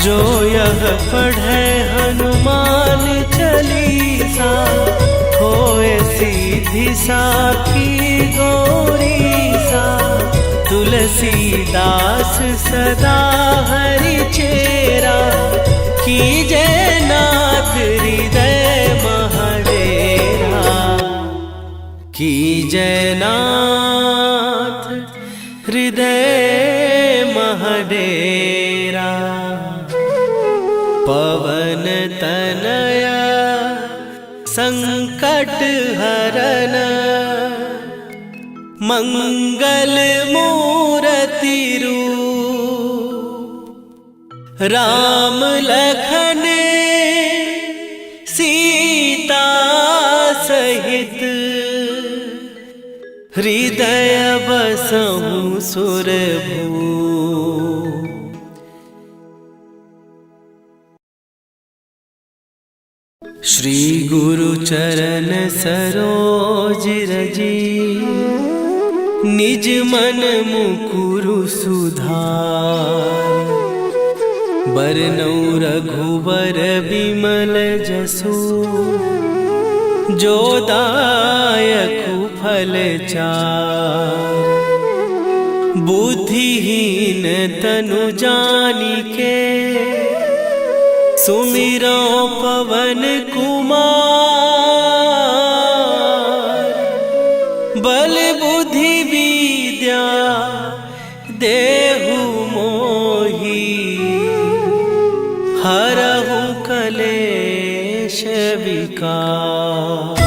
जो यह पढ़े हनुमान चालीसा, होए सीधी साखी गौरीसा। तुलसीदास सदा हरि चेरा, कीजय नाथ हृदय महडेरा। कीजय नाथ हृदय महडेरा। पवन तनया संकट हरन, मंगल मूर्ति रूप। राम लखन सीता सहित, हृदय बसहु सुरभूप। श्री गुरु चरण सरोज रजी, निज मन मुकुरु सुधार। बरनउँ रघुबर बिमल जसु, जो दायकु फल चार। बुद्धिहीन तनु जानिके, सुमिरो पवन कुमार। बल बुद्धि विद्या देहु मोहि, हरहु कलेश विकार।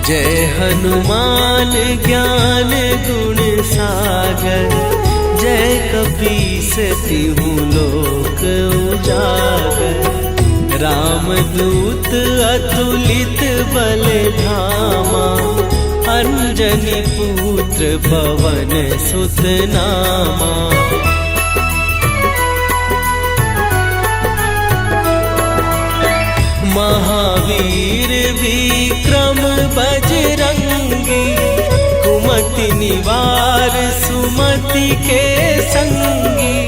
जय हनुमान ज्ञान गुण सागर, जय कपीस तिहुँ लोक उजागर। रामदूत अतुलित बल धामा, अंजनी पुत्र पवन सुत नामा। महावीर विक्रम बजरंगी, कुमति निवार सुमति के संगी।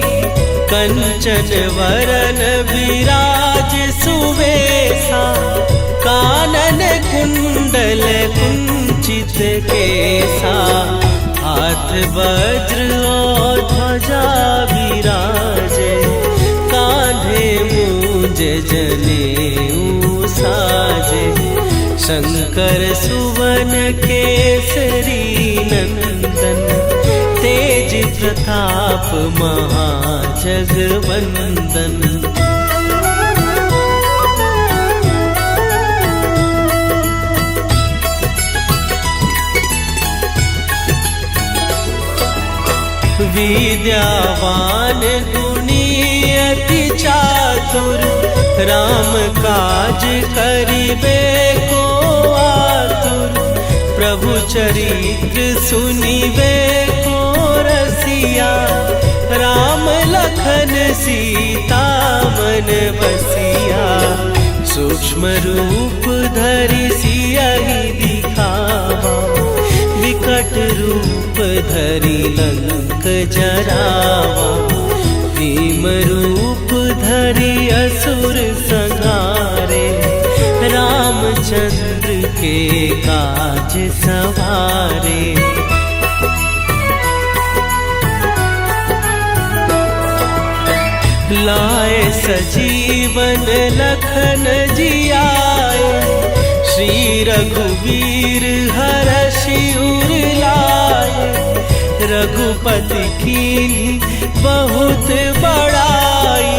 कंचन वरन विराज सुवेशा, कानन कुंडल कुंचित केसा। हाथ वज्र और ध्वजा विराजे, कांधे मूंज जनेऊ साजे। शंकर सुवन केसरी नंदन, तेज प्रताप महाजगवंदन। विद्यावान गुणी अति चातुर, राम काज करिबे को आतुर। प्रभु चरित्र सुनिबे को रसिया, राम लखन सीता मन बसिया। सूक्ष्म रूप धरि सियहि दिखावा, विकट रूप धरि लंक जरावा। भीम रूप धरि असुर संहारे, रामचंद्र के काज सवारे। लाए सजीवन लखन जियाए, श्री रघुवीर हरषि उर लाए। रघुपति कीन्ही बहुत बड़ाई,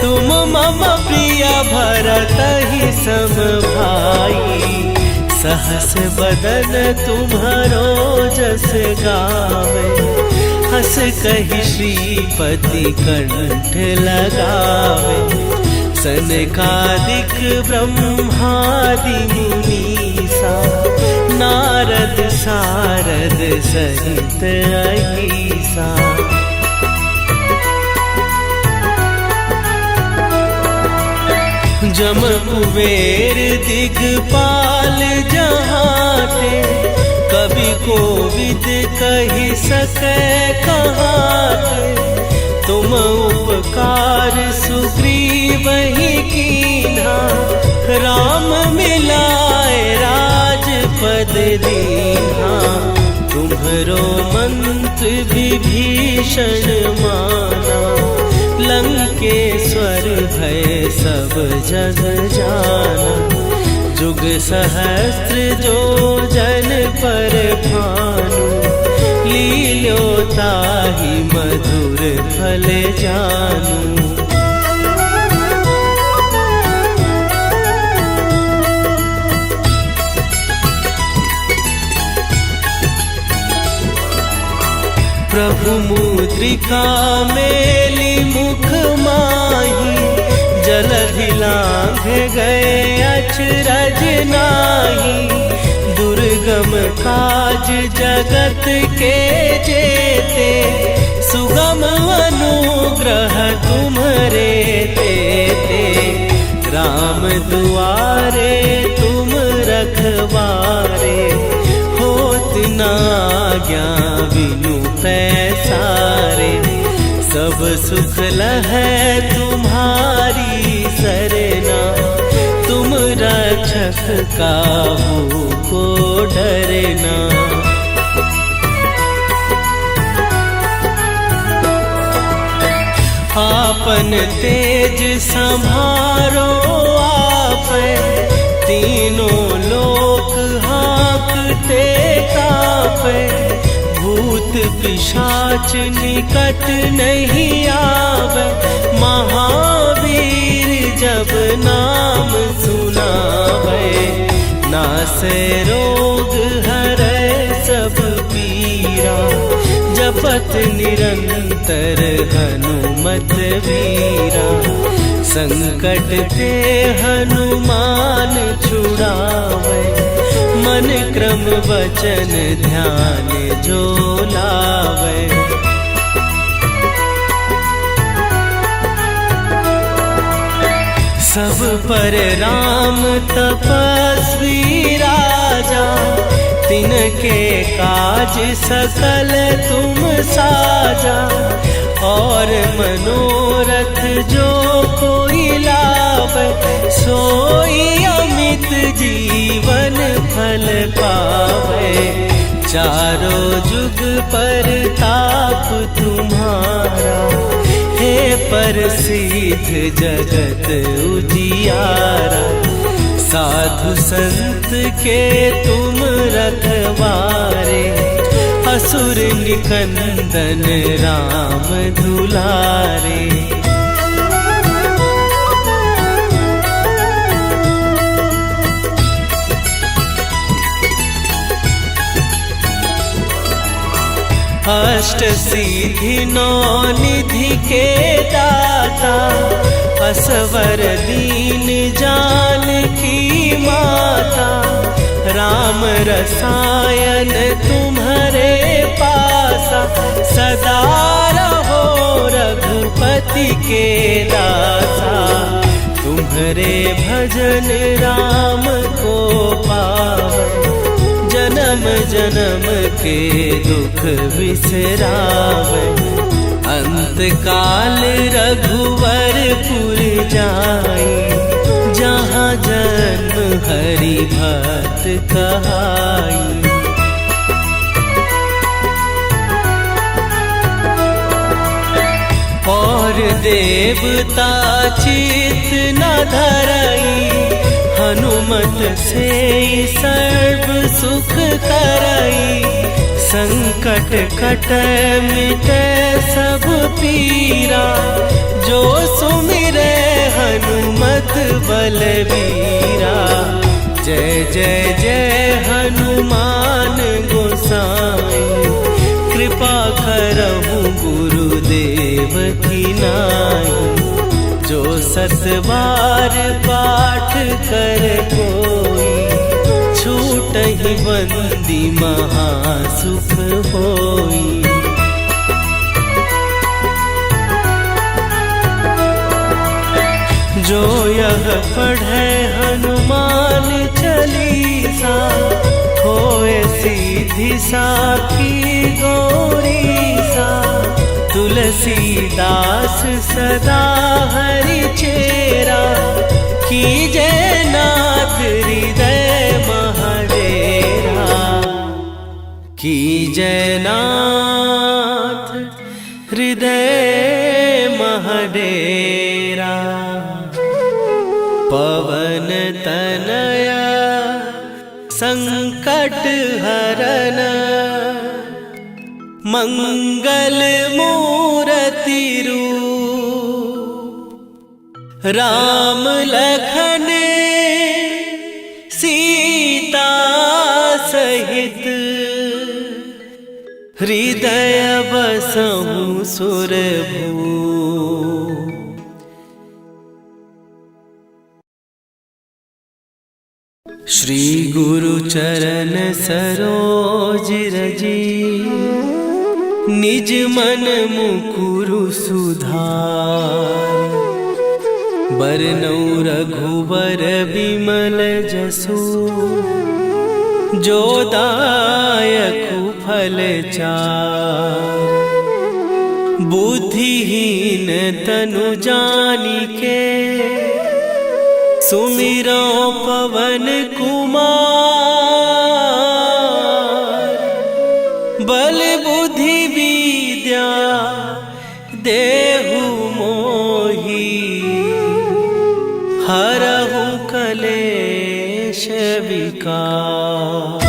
तुम मम प्रिय भरतहि सम भाई। सहस बदन तुम्हरो जस गावे, हस कहि श्रीपति कंठ लगावे। सनकादिक ब्रह्मादि मुनीसा, नारद सारद सहित अहीसा। जम कुबेर दिगपाल जहाते, कवि कोविद कहि सकै कहाते। तुम उपकार सुग्रीवहि कीन्हा, राम मिलाए राजपद दीन्हा। तुम्हरो मंत्र विभीषण माना, लंकेश्वर भय सब जग जाना। जुग सहस्त्र जो जन पर भानु, लील्यो ताहि मधुर फल जानू। प्रभु मुद्रिका मेली मुख माही, जलधि लांघ गए अचरज नाही। दुर्गम दुर्गम काज जगत के जेते, सुगम अनुग्रह तुम्हारे देते। राम दुआरे तुम रखवारे, होत न आज्ञा बिनु पैसारे। सब सुख लहै तुम्हारी सरना, तुम रक्षक काहू को डरना। आपन तेज संभारो आपै, तीनों लोक हाँकते कापै। भूत पिशाच निकट नहीं आवे, महावीर जब नाम सुनावे। नासै रोग हरै सब पीरा, जपत निरंतर हनुमत वीरा। संकट ते हनुमान छुड़ावे, मन क्रम वचन ध्यान जो लावे। सब पर राम तपस्वी राजा, तिनके काज सकल तुम साजा। और मनोरथ जो कोई लावे, सोई अमित जीवन फल पावे। चारों जुग पर ताप तुम्हारा, हे प्रसिद्ध जगत उजियारा। साधु संत के तुम रखवारे, असुर निकंदन राम दुलारे। अष्ट सिद्धि नौ निधि के दाता, असवर दीन जानकी माता। राम रसायन तुम्हारे पासा, सदा रहो रघुपति के दासा। तुम्हारे भजन राम को पावे, जन्म जन्म के दुख बिसरावे। अंत काल रघुवरपुर जाई, जहाँ जन्म हरि भक्त कहाई। और देवता चित न धरई, हनुमत से सर्व सुख करई। संकट कटै मिटै सब पीरा, जो सुमिरै हनुमत बलबीरा। जय जय जय हनुमान गोसाई, कृपा करहु गुरुदेव की नाई। जो सत बार पाठ कर कोई, छूटहि बंदी महासुख होई। जो यह पढ़े हनुमान चालीसा, होए सीधी साखी गौरीसा। तुलसीदास सदा हरि चेरा, कीजय नाथ हृदय महडेरा। कीजय नाथ हृदय महडेरा। पवन तनया संकट हरन, मंगल मूर्ति रूप। राम लखन सीता सहित, हृदय बसहु सुरभूप। श्री गुरु चरण सरोज रजी, निज मन मुकुरु सुधार। बरनौ रघुवर बिमल जसु, जो दायकु फल चार। बुद्धिहीन तनु जानिके, सुमिरो पवन कुमार। बल बुद्धि विद्या देहु मोहि, हरहु कलेश विकार।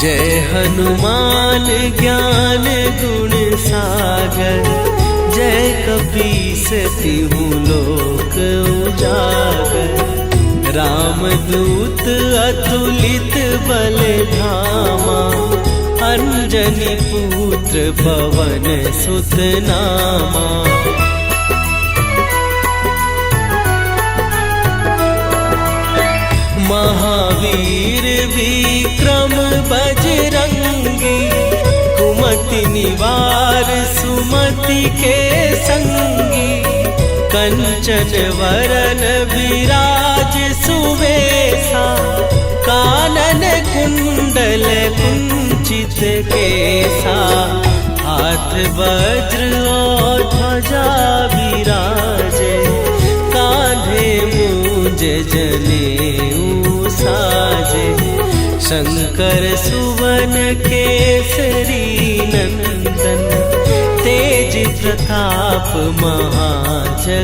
जय हनुमान ज्ञान गुण सागर, जय कपीस तिहु लोक उजागर। रामदूत अतुलित बल धामा, अंजनी पुत्र पवन सुत नामा। महावीर विक्रम बजरंगी, कुमति निवार सुमति के संगी। कंचन वरन विराज सुवेशा, कानन कुंडल कुंचित केसा। हाथ वज्र और ध्वजा विराजे, कांधे मूंज जनेऊ साजे। शंकर सुवन केसरी नंदन, तेज प्रताप महाजगवंदन।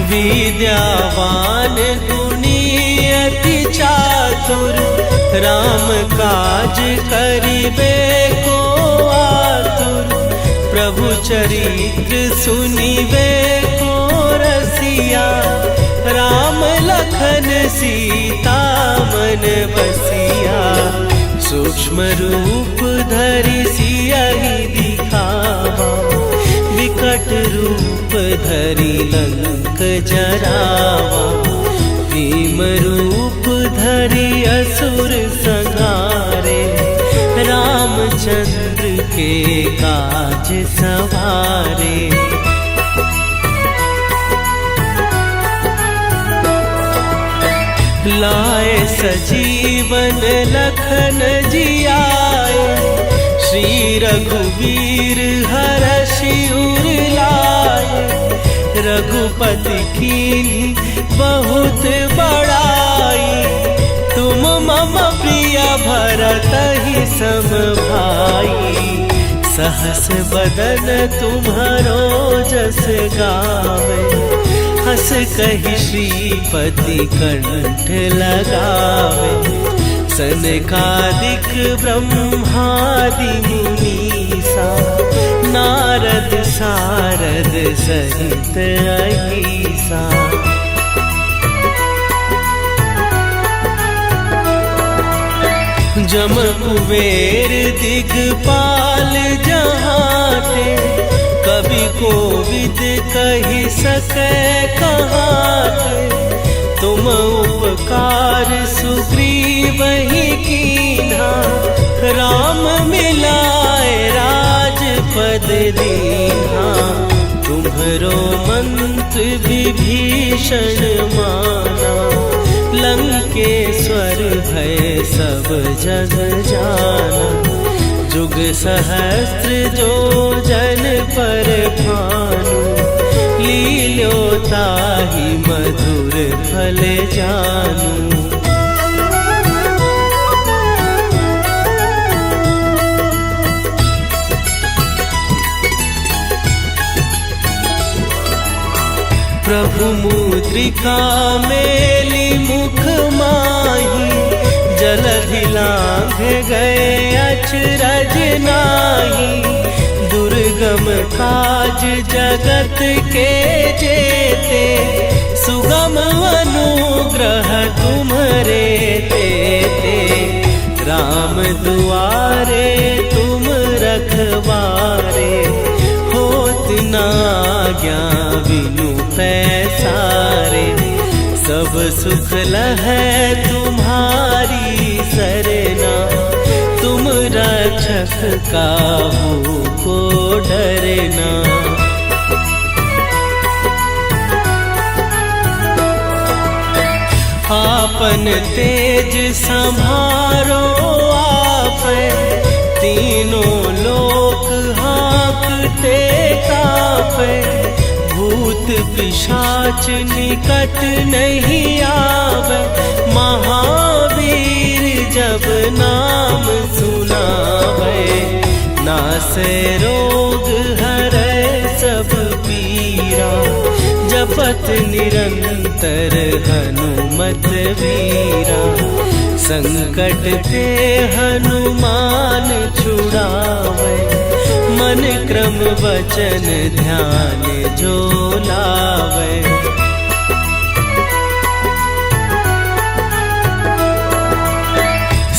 विद्यावान गुणी अति चातुर, राम काज करिबे को आतुर। प्रभु चरित्र सुनिबे को रसिया, राम लखन सीता मन बसिया। सूक्ष्म रूप धरि सियहि दिखावा, विकट रूप धरि लंक जरावा। भीम रूप धरि असुर संहारे, रामचंद्र के काज सवारे। लाए सजीवन लखन जियाए, श्री रघुवीर हरषि उर लाए। रघुपति कीन्ही बहुत बड़ाई, तुम मम प्रिय भरतहि सम भाई। सहस बदन तुम्हरो जस गावे, हस कहि श्रीपति कंठ लगावे। सनकादिक ब्रह्मादि मुनीसा, नारद सारद सहित अहीसा। जम कुबेर दिगपाल जहाते, कवि कोविद कहि सकै कहाते। तुम उपकार सुग्रीवहि कीन्हा, राम मिलाए राजपद दीन्हा। तुम्हरो मंत्र विभीषण माना, लंकेश्वर भय सब जग जाना। जुग सहस्त्र जो जन पर भानु, लील्यो ताहि मधुर फल जानू। प्रभु मुद्रिका मेली मुख माही, जलधि लांघ गए अचरज नाही। दुर्गम दुर्गम काज जगत के जेते, सुगम अनुग्रह तुम्हरे तेते। राम दुआरे तुम रखवारे, होत न आज्ञा बिनु पैसारे। सब सुख लहै तुम्हारी सरना, तुम रक्षक काहू को डरना। आपन तेज संभारो आपै, तीनों लोक हाँकते कापै। भूत पिशाच निकट नहीं आवे, महावीर जब नाम सुनावे। नासै रोग हरै सब पीरा, जपत निरंतर हनुमत वीरा। संकट ते हनुमान छुड़ावे, मन क्रम वचन ध्यान जो लावे।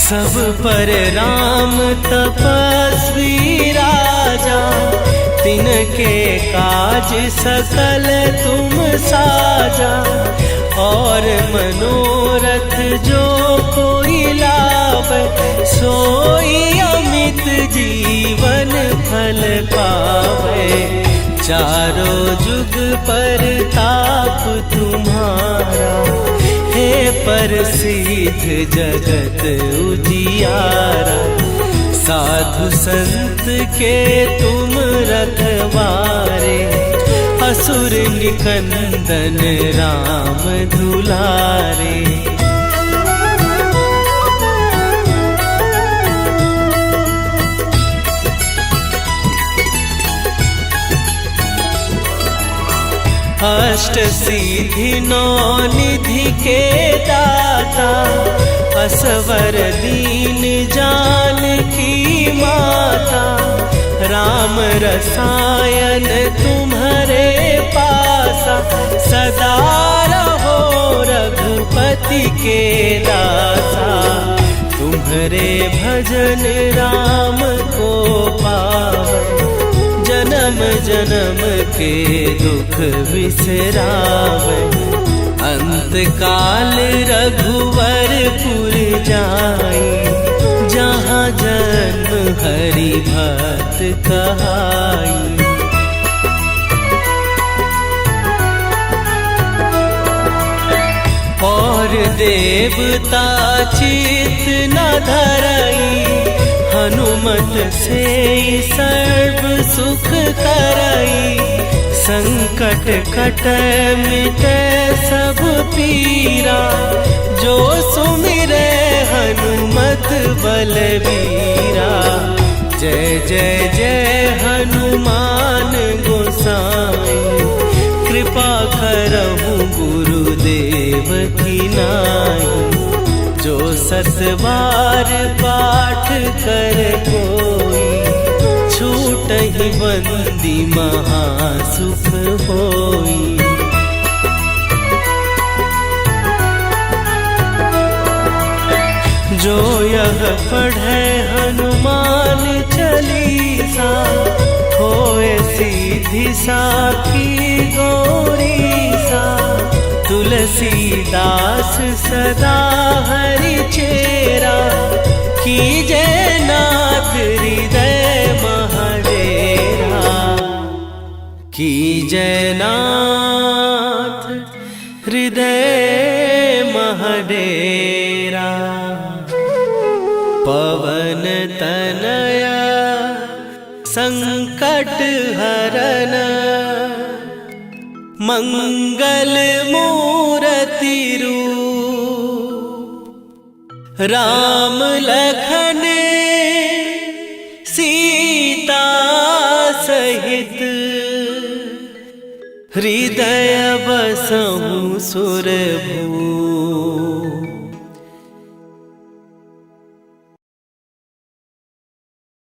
सब पर राम तपस्वी राजा, तिनके काज सकल तुम साजा। और मनोरथ जो कोई लावे, सोई अमित जीवन फल पावे। चारों जुग पर ताप तुम्हारा, हे प्रसिद्ध जगत उजियारा। साधु संत के तुम रखवारे, असुर निकंदन राम दुलारे। अष्ट सिद्धि नौ निधि के दाता, असवर दीन जानकी माता। राम रसायन तुम्हारे पासा, सदा रहो रघुपति के दासा। तुम्हारे भजन राम को पावे, जन्म जन्म के दुख बिसरावे। अंत काल रघुवरपुर जाई, जहाँ जन्म हरि भक्त कहाई। और देवता चित न धरई, हनुमत से सर्व सुख करई। संकट कटै मिटै सब पीरा, जो सुमिरै हनुमत बलबीरा। जय जय जय हनुमान गोसाई, कृपा करहु गुरुदेव की नाई। जो सत बार पाठ कर कोई, छूटहि बंदी महासुख होई। जो यह पढ़े हनुमान चालीसा, होए सीधी साखी गौरीसा। तुलसीदास सदा हरि चेरा, कीजय नाथ हृदय महडेरा। कीजय नाथ हृदय महडेरा। पवन तनया संकट हरन, मंगल मूर्ति रूप। राम लखन सीता सहित, हृदय बसहु सुरभूप।